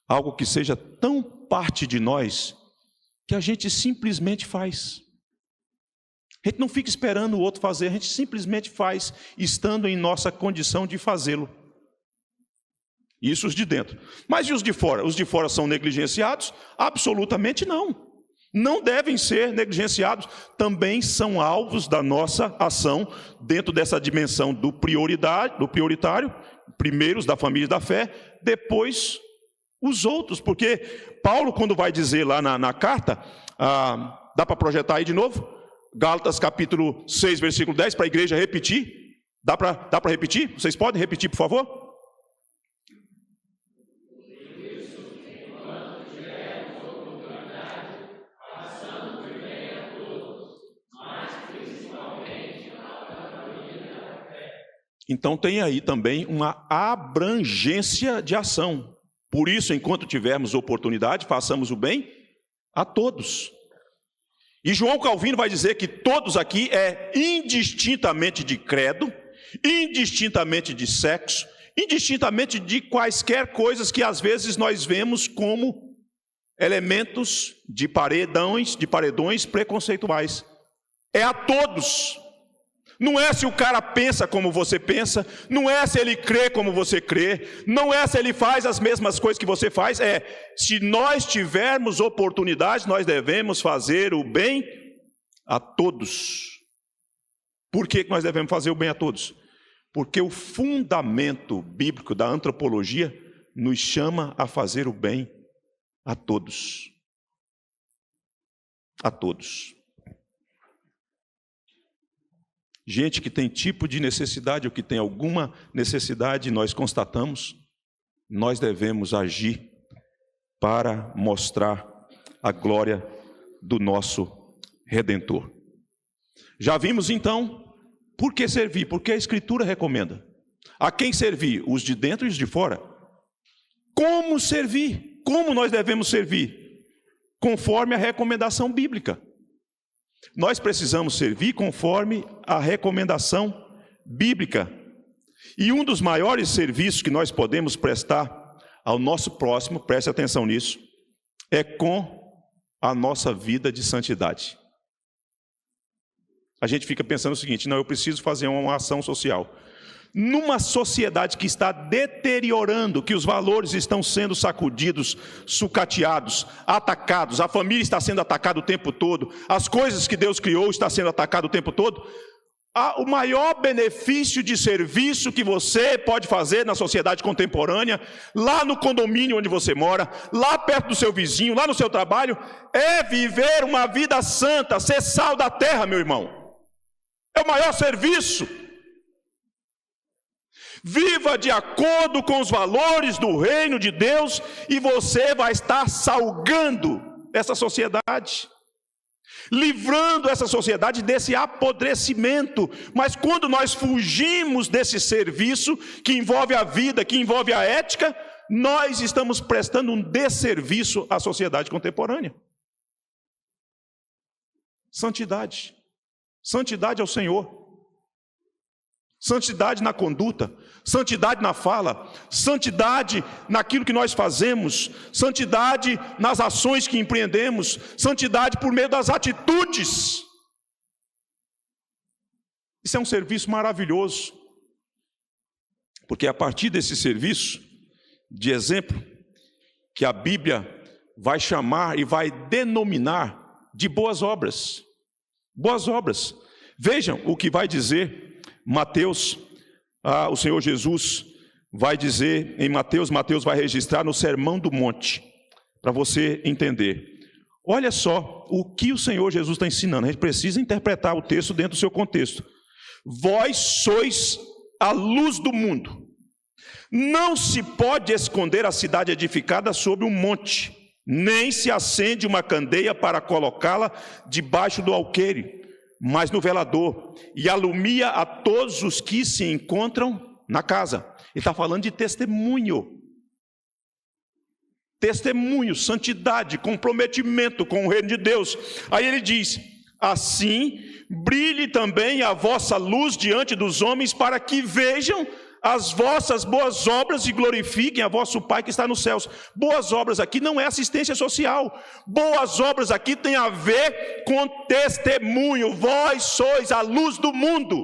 algo que seja tão parte de nós que a gente simplesmente faz. A gente não fica esperando o outro fazer, a gente simplesmente faz, estando em nossa condição de fazê-lo. Isso os de dentro. Mas e os de fora? Os de fora são negligenciados? Absolutamente não. não devem ser negligenciados, também são alvos da nossa ação dentro dessa dimensão do prioritário, primeiros da família da fé, depois os outros, porque Paulo, quando vai dizer lá na carta, dá para projetar aí de novo? Gálatas capítulo 6, versículo 10, para a igreja repetir. Dá para repetir? Vocês podem repetir, por favor? Então tem aí também uma abrangência de ação. Por isso, enquanto tivermos oportunidade, façamos o bem a todos. E João Calvino vai dizer que todos aqui é indistintamente de credo, indistintamente de sexo, indistintamente de quaisquer coisas que às vezes nós vemos como elementos de paredões preconceituais. É a todos. Não é se o cara pensa como você pensa, não é se ele crê como você crê, não é se ele faz as mesmas coisas que você faz, se nós tivermos oportunidade, nós devemos fazer o bem a todos. Por que nós devemos fazer o bem a todos? Porque o fundamento bíblico da antropologia nos chama a fazer o bem a todos. A todos. Gente que tem tipo de necessidade ou que tem alguma necessidade, nós constatamos, nós devemos agir para mostrar a glória do nosso Redentor. Já vimos então, por que servir? Porque a Escritura recomenda. A quem servir? Os de dentro e os de fora. Como servir? Como nós devemos servir? Conforme a recomendação bíblica. Nós precisamos servir conforme a recomendação bíblica. E um dos maiores serviços que nós podemos prestar ao nosso próximo, preste atenção nisso, é com a nossa vida de santidade. A gente fica pensando o seguinte: não, eu preciso fazer uma ação social. Numa sociedade que está deteriorando, que os valores estão sendo sacudidos, sucateados, atacados, a família está sendo atacada o tempo todo, as coisas que Deus criou estão sendo atacadas o tempo todo, o maior benefício de serviço que você pode fazer na sociedade contemporânea, lá no condomínio onde você mora, lá perto do seu vizinho, lá no seu trabalho, é viver uma vida santa, ser sal da terra, meu irmão. É o maior serviço. Viva de acordo com os valores do reino de Deus e você vai estar salgando essa sociedade, livrando essa sociedade desse apodrecimento. Mas quando nós fugimos desse serviço que envolve a vida, que envolve a ética, nós estamos prestando um desserviço à sociedade contemporânea. Santidade. Santidade ao Senhor. Santidade na conduta, santidade na fala, santidade naquilo que nós fazemos, santidade nas ações que empreendemos, santidade por meio das atitudes. Isso é um serviço maravilhoso, porque é a partir desse serviço de exemplo que a Bíblia vai chamar e vai denominar de boas obras. Boas obras. Vejam o que vai dizer Mateus, o Senhor Jesus vai dizer em Mateus vai registrar no Sermão do Monte, para você entender. Olha só o que o Senhor Jesus está ensinando, a gente precisa interpretar o texto dentro do seu contexto. Vós sois a luz do mundo, não se pode esconder a cidade edificada sobre um monte, nem se acende uma candeia para colocá-la debaixo do alqueire, mas no velador, e alumia a todos os que se encontram na casa. Ele está falando de testemunho. Testemunho, santidade, comprometimento com o reino de Deus. Aí ele diz: assim, brilhe também a vossa luz diante dos homens, para que vejam as vossas boas obras e glorifiquem a vosso Pai que está nos céus. Boas obras aqui não é assistência social. Boas obras aqui tem a ver com testemunho. Vós sois a luz do mundo.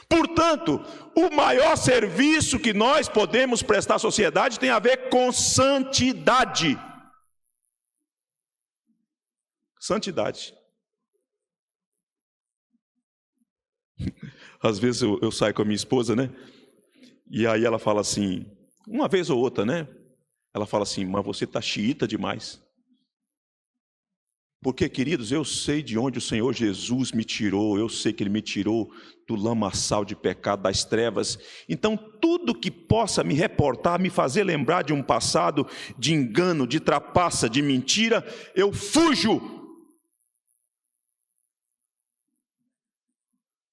Portanto, o maior serviço que nós podemos prestar à sociedade tem a ver com santidade. Santidade. Às vezes eu saio com a minha esposa, né? E aí ela fala assim, uma vez ou outra, né? Ela fala assim, mas você está xiita demais. Porque, queridos, eu sei de onde o Senhor Jesus me tirou, eu sei que Ele me tirou do lamaçal de pecado, das trevas. Então, tudo que possa me reportar, me fazer lembrar de um passado de engano, de trapaça, de mentira, eu fujo.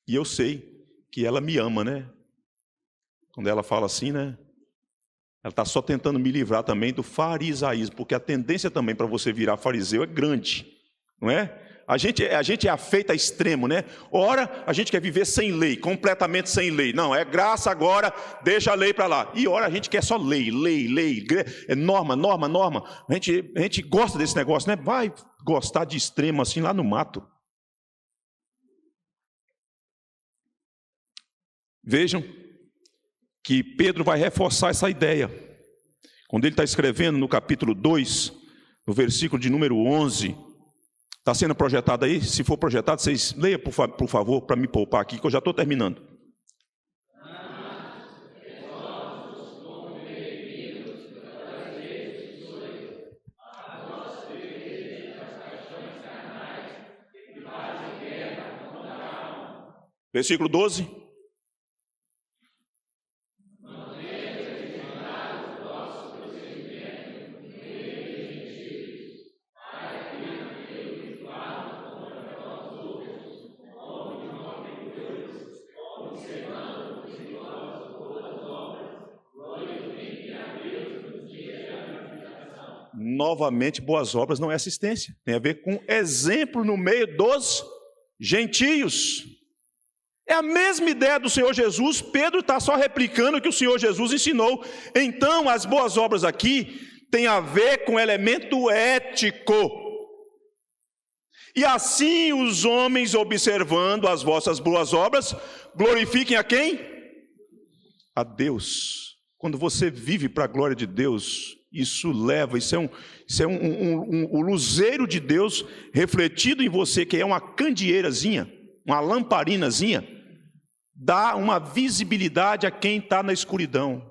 E eu sei que ela me ama, né? Quando ela fala assim, né? Ela está só tentando me livrar também do farisaísmo, porque a tendência também para você virar fariseu é grande, não é? A gente é afeito a extremo, né? Ora, a gente quer viver sem lei, completamente sem lei. Não, é graça agora, deixa a lei para lá. E ora, a gente quer só lei, é norma. A gente gosta desse negócio, né? Vai gostar de extremo assim lá no mato. Vejam que Pedro vai reforçar essa ideia. Quando ele está escrevendo no capítulo 2, no versículo de número 11, está sendo projetado aí? Se for projetado, vocês leiam, por favor, para me poupar aqui, que eu já estou terminando. Versículo 12. Novamente, boas obras não é assistência. Tem a ver com exemplo no meio dos gentios. É a mesma ideia do Senhor Jesus. Pedro está só replicando o que o Senhor Jesus ensinou. Então, as boas obras aqui têm a ver com elemento ético. E assim os homens, observando as vossas boas obras, glorifiquem a quem? A Deus. Quando você vive para a glória de Deus, isso é um luzeiro de Deus refletido em você, que é uma candeeirazinha, uma lamparinazinha, dá uma visibilidade a quem está na escuridão.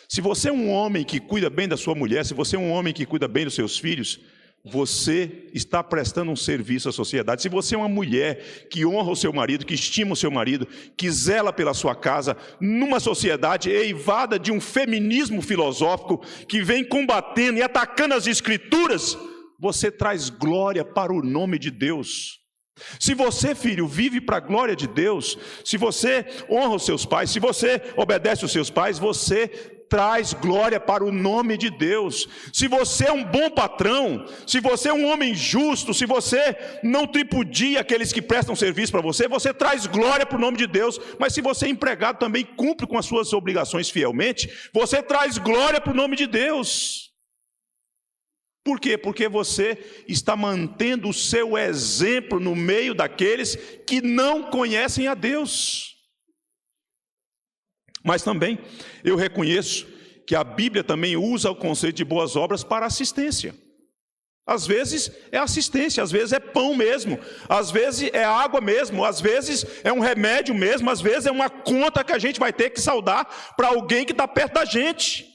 Se você é um homem que cuida bem da sua mulher, se você é um homem que cuida bem dos seus filhos, você está prestando um serviço à sociedade. Se você é uma mulher que honra o seu marido, que estima o seu marido, que zela pela sua casa, numa sociedade eivada de um feminismo filosófico que vem combatendo e atacando as escrituras, você traz glória para o nome de Deus. Se você, filho, vive para a glória de Deus, se você honra os seus pais, se você obedece os seus pais, você traz glória para o nome de Deus. Se você é um bom patrão, se você é um homem justo, se você não tripudia aqueles que prestam serviço para você, você traz glória para o nome de Deus. Mas se você é empregado, também cumpre com as suas obrigações fielmente, você traz glória para o nome de Deus. Por quê? Porque você está mantendo o seu exemplo no meio daqueles que não conhecem a Deus. Mas também eu reconheço que a Bíblia também usa o conceito de boas obras para assistência. Às vezes é assistência, às vezes é pão mesmo, às vezes é água mesmo, às vezes é um remédio mesmo, às vezes é uma conta que a gente vai ter que saldar para alguém que está perto da gente.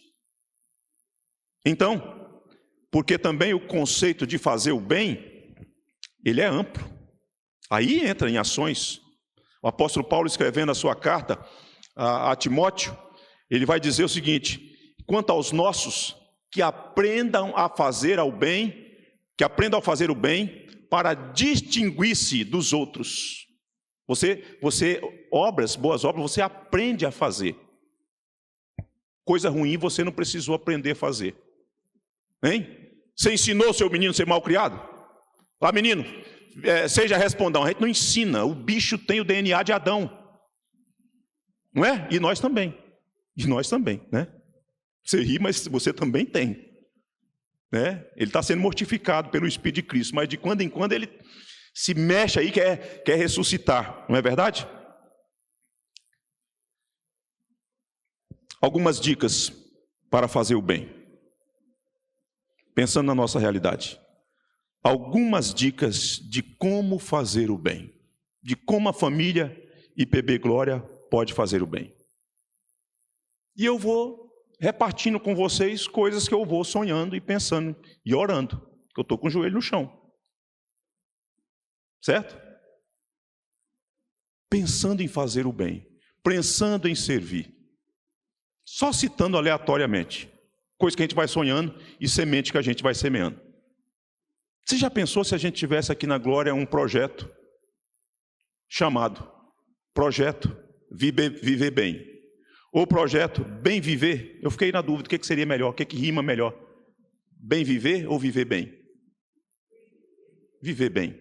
Então, porque também o conceito de fazer o bem, ele é amplo. Aí entra em ações. O apóstolo Paulo, escrevendo a sua carta a Timóteo, ele vai dizer o seguinte: quanto aos nossos, que aprendam a fazer o bem para distinguir-se dos outros. Boas obras, você aprende a fazer. Coisa ruim você não precisou aprender a fazer. Hein? Você ensinou seu menino a ser mal criado? Lá, menino, seja respondão. A gente não ensina, o bicho tem o DNA de Adão. Não é? E nós também, né? Você ri, mas você também tem, né? Ele está sendo mortificado pelo Espírito de Cristo, mas de quando em quando ele se mexe aí, quer ressuscitar, não é verdade? Algumas dicas para fazer o bem, pensando na nossa realidade. algumas dicas de como fazer o bem, de como a família IPB Glória pode fazer o bem. E eu vou repartindo com vocês coisas que eu vou sonhando e pensando e orando, que eu estou com o joelho no chão. Certo? Pensando em fazer o bem, pensando em servir. Só citando aleatoriamente, coisa que a gente vai sonhando e semente que a gente vai semeando. Você já pensou se a gente tivesse aqui na Glória um projeto chamado Projeto Viver Bem? Ou Projeto Bem Viver? Eu fiquei na dúvida, o que seria melhor, o que rima melhor? Bem viver ou viver bem? Viver bem.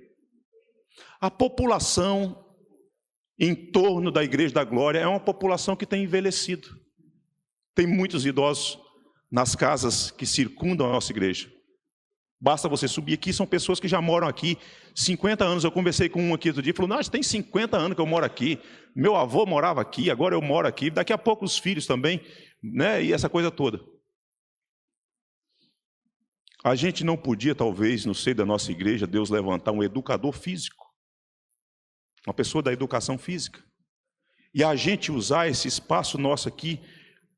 A população em torno da Igreja da Glória é uma população que tem envelhecido. Tem muitos idosos nas casas que circundam a nossa igreja. Basta você subir aqui, são pessoas que já moram aqui 50 anos. Eu conversei com um aqui outro dia, falou, não, tem 50 anos que eu moro aqui. Meu avô morava aqui, agora eu moro aqui. Daqui a pouco os filhos também, né? E essa coisa toda. A gente não podia, talvez, no seio da nossa igreja, Deus levantar um educador físico. Uma pessoa da educação física. E a gente usar esse espaço nosso aqui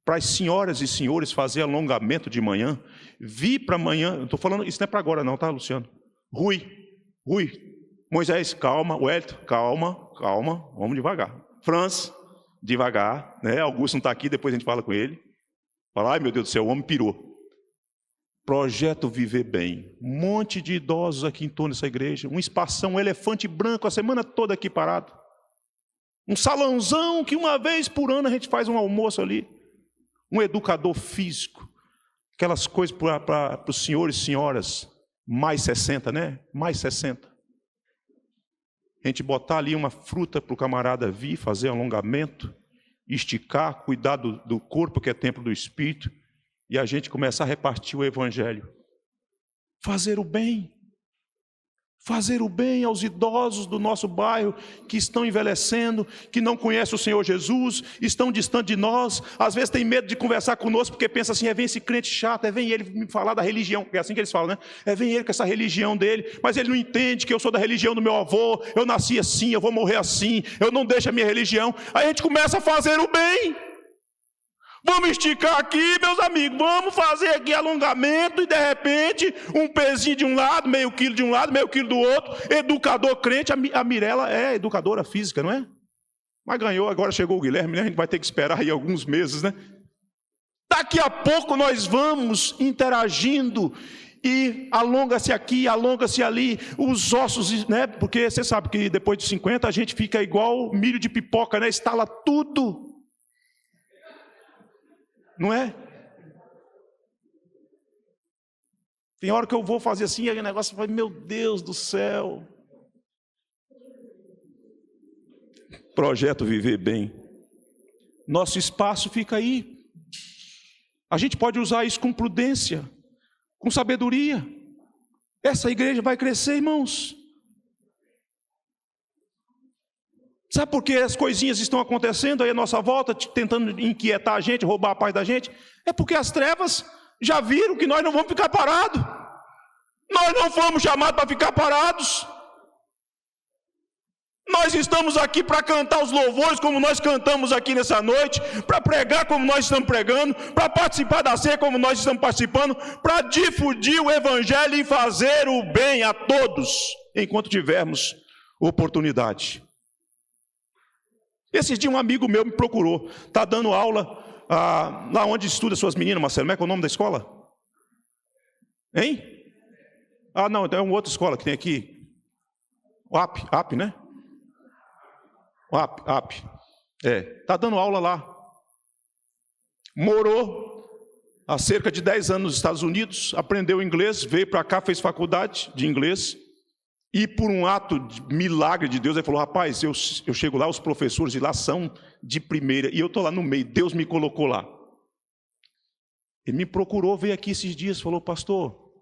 para as senhoras e senhores fazer alongamento de manhã. Vi para amanhã, não estou falando, isso não é para agora não, tá, Luciano? Rui, Moisés, calma, Wellington, calma, vamos devagar. Franz, devagar, né? Augusto não está aqui, depois a gente fala com ele. Fala, ai meu Deus do céu, o homem pirou. Projeto Viver Bem, um monte de idosos aqui em torno dessa igreja, um espação, um elefante branco a semana toda aqui parado. Um salãozão que uma vez por ano a gente faz um almoço ali. Um educador físico, aquelas coisas para os senhores e senhoras, mais 60, né? Mais 60. A gente botar ali uma fruta para o camarada vir, fazer alongamento, esticar, cuidar do corpo que é templo do Espírito, e a gente começar a repartir o Evangelho. Fazer o bem. Fazer o bem aos idosos do nosso bairro que estão envelhecendo, que não conhecem o Senhor Jesus, estão distantes de nós, às vezes tem medo de conversar conosco porque pensa assim, vem esse crente chato, vem ele me falar da religião, é assim que eles falam, né? Vem ele com essa religião dele, mas ele não entende que eu sou da religião do meu avô, eu nasci assim, eu vou morrer assim, eu não deixo a minha religião. Aí a gente começa a fazer o bem. Vamos esticar aqui, meus amigos, vamos fazer aqui alongamento e de repente um pezinho de um lado, meio quilo de um lado, meio quilo do outro, educador crente. A Mirella é educadora física, não é? Mas ganhou, agora chegou o Guilherme, né? A gente vai ter que esperar aí alguns meses, né? Daqui a pouco nós vamos interagindo e alonga-se aqui, alonga-se ali, os ossos, né? Porque você sabe que depois de 50 a gente fica igual milho de pipoca, né? Estala tudo. Não é? Tem hora que eu vou fazer assim, e o negócio vai, meu Deus do céu. Projeto Viver Bem. Nosso espaço fica aí. A gente pode usar isso com prudência, com sabedoria. Essa igreja vai crescer, irmãos. Sabe por que as coisinhas estão acontecendo aí à nossa volta, tentando inquietar a gente, roubar a paz da gente? É porque as trevas já viram que nós não vamos ficar parados. Nós não fomos chamados para ficar parados. Nós estamos aqui para cantar os louvores como nós cantamos aqui nessa noite, para pregar como nós estamos pregando, para participar da ceia como nós estamos participando, para difundir o Evangelho e fazer o bem a todos, enquanto tivermos oportunidade. Esses dias um amigo meu me procurou, está dando aula lá onde estuda suas meninas, Marcelo, como é que é o nome da escola? Hein? Ah, não, é uma outra escola que tem aqui. O AP, né? O AP. Está dando aula lá. Morou há cerca de 10 anos nos Estados Unidos, aprendeu inglês, veio para cá, fez faculdade de inglês. E por um ato de milagre de Deus, ele falou, rapaz, eu chego lá, os professores de lá são de primeira, e eu estou lá no meio, Deus me colocou lá. Ele me procurou, veio aqui esses dias, falou, pastor,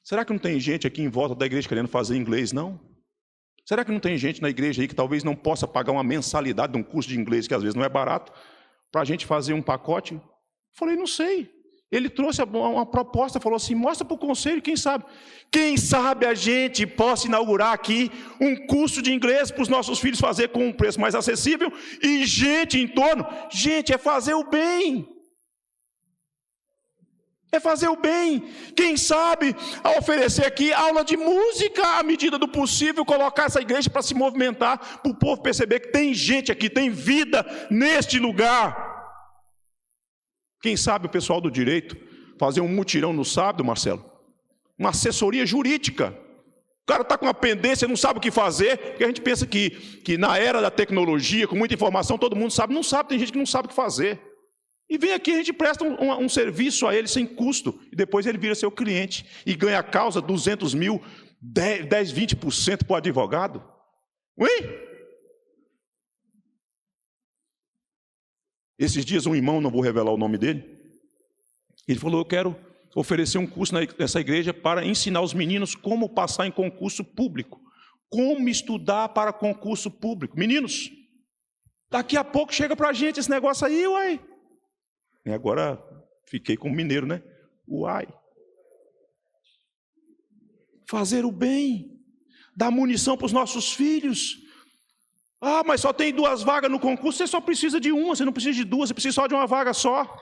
será que não tem gente aqui em volta da igreja querendo fazer inglês, não? Será que não tem gente na igreja aí que talvez não possa pagar uma mensalidade de um curso de inglês, que às vezes não é barato, para a gente fazer um pacote? Eu falei, não sei. Ele trouxe uma proposta, falou assim, mostra para o conselho, quem sabe a gente possa inaugurar aqui um curso de inglês para os nossos filhos fazer com um preço mais acessível, e gente em torno, gente, é fazer o bem. É fazer o bem. Quem sabe oferecer aqui aula de música à medida do possível, colocar essa igreja para se movimentar, para o povo perceber que tem gente aqui, tem vida neste lugar. Quem sabe o pessoal do direito fazer um mutirão no sábado, Marcelo? Uma assessoria jurídica. O cara está com uma pendência, não sabe o que fazer, porque a gente pensa que na era da tecnologia, com muita informação, todo mundo sabe. Não sabe, tem gente que não sabe o que fazer. E vem aqui, a gente presta um serviço a ele sem custo, e depois ele vira seu cliente, e ganha a causa 200 mil, 10, 20% para o advogado. Ui? Esses dias um irmão, não vou revelar o nome dele, ele falou, eu quero oferecer um curso nessa igreja para ensinar os meninos como passar em concurso público, como estudar para concurso público. Meninos, daqui a pouco chega para a gente esse negócio aí, uai. E agora fiquei como mineiro, né? Uai. Fazer o bem, dar munição para os nossos filhos. Ah, mas só tem 2 vagas no concurso, você só precisa de uma, você não precisa de 2, você precisa só de uma vaga só.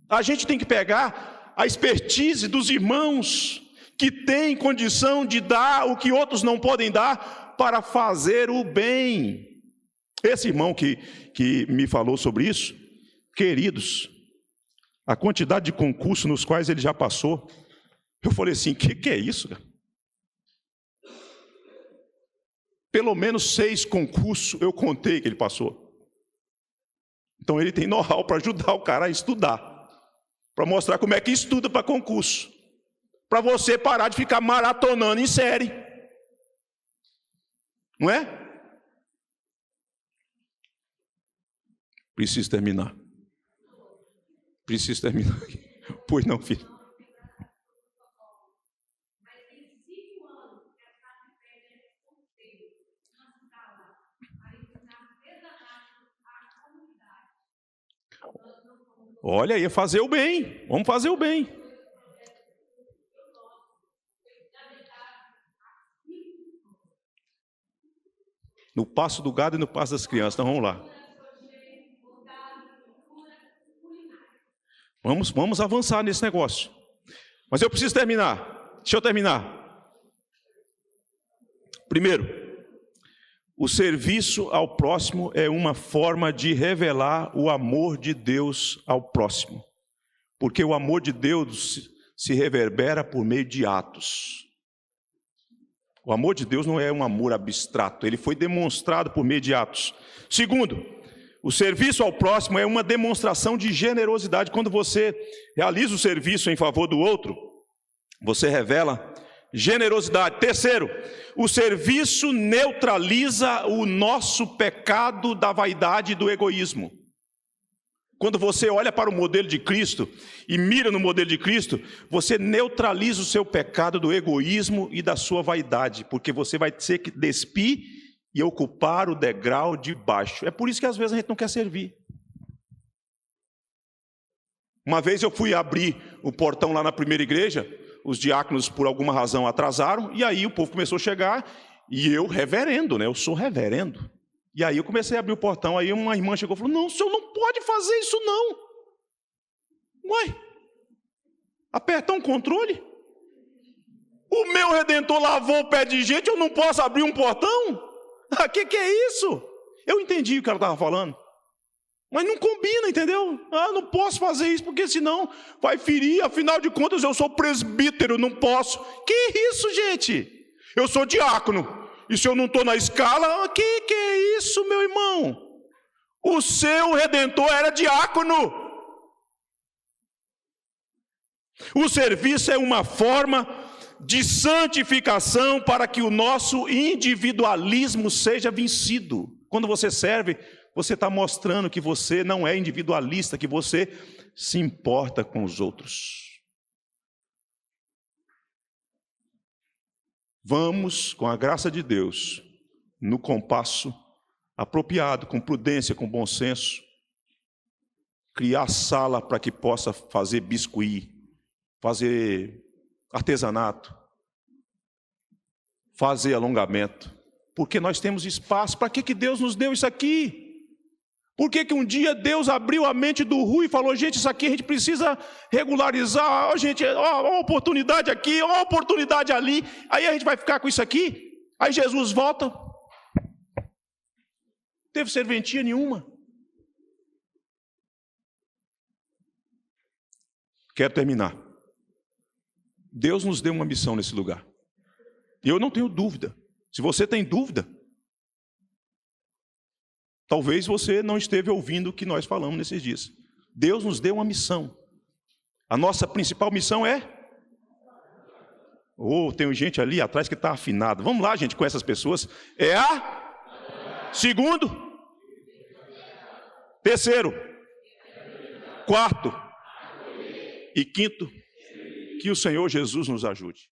A gente tem que pegar a expertise dos irmãos que têm condição de dar o que outros não podem dar para fazer o bem. Esse irmão que me falou sobre isso, queridos, a quantidade de concursos nos quais ele já passou, eu falei assim, que é isso, cara? Pelo menos 6 concursos eu contei que ele passou. Então ele tem know-how para ajudar o cara a estudar, para mostrar como é que estuda para concurso, para você parar de ficar maratonando em série. Não é? Preciso terminar. Pois não, filho. Olha aí, fazer o bem. Vamos fazer o bem. No passo do gado e no passo das crianças. Então vamos lá. Vamos avançar nesse negócio. Mas eu preciso terminar. Deixa eu terminar. Primeiro, o serviço ao próximo é uma forma de revelar o amor de Deus ao próximo. Porque o amor de Deus se reverbera por meio de atos. O amor de Deus não é um amor abstrato, ele foi demonstrado por meio de atos. Segundo, o serviço ao próximo é uma demonstração de generosidade. Quando você realiza o serviço em favor do outro, você revela generosidade. Terceiro, o serviço neutraliza o nosso pecado da vaidade e do egoísmo. Quando você olha para o modelo de Cristo e mira no modelo de Cristo, você neutraliza o seu pecado do egoísmo e da sua vaidade, porque você vai ter que despir e ocupar o degrau de baixo. É por isso que às vezes a gente não quer servir. Uma vez eu fui abrir o portão lá na primeira igreja, os diáconos por alguma razão atrasaram, e aí o povo começou a chegar, e eu reverendo, né? Eu sou reverendo. E aí eu comecei a abrir o portão, aí uma irmã chegou e falou, não, o senhor não pode fazer isso não. Uai, apertar um controle? O meu Redentor lavou o pé de gente, eu não posso abrir um portão? Ah, que é isso? Eu entendi o que ela estava falando. Mas não combina, entendeu? Ah, não posso fazer isso, porque senão vai ferir, afinal de contas eu sou presbítero, não posso. Que isso, gente? Eu sou diácono. E se eu não estou na escala, que é isso, meu irmão? O seu Redentor era diácono. O serviço é uma forma de santificação para que o nosso individualismo seja vencido. Quando você serve, você está mostrando que você não é individualista, que você se importa com os outros. Vamos, com a graça de Deus, no compasso apropriado, com prudência, com bom senso, criar sala para que possa fazer biscuit, fazer artesanato, fazer alongamento. Porque nós temos espaço. Para que Deus nos deu isso aqui? Por que um dia Deus abriu a mente do Rui e falou, gente, isso aqui a gente precisa regularizar, ó, gente, ó, oportunidade aqui, ó, oportunidade ali, aí a gente vai ficar com isso aqui? Aí Jesus volta, não teve serventia nenhuma. Quero terminar. Deus nos deu uma missão nesse lugar. E eu não tenho dúvida. Se você tem dúvida, talvez você não esteve ouvindo o que nós falamos nesses dias. Deus nos deu uma missão. A nossa principal missão é... tem gente ali atrás que está afinado. Vamos lá, gente, com essas pessoas. É a... Segundo. Terceiro. Quarto. E quinto. Que o Senhor Jesus nos ajude.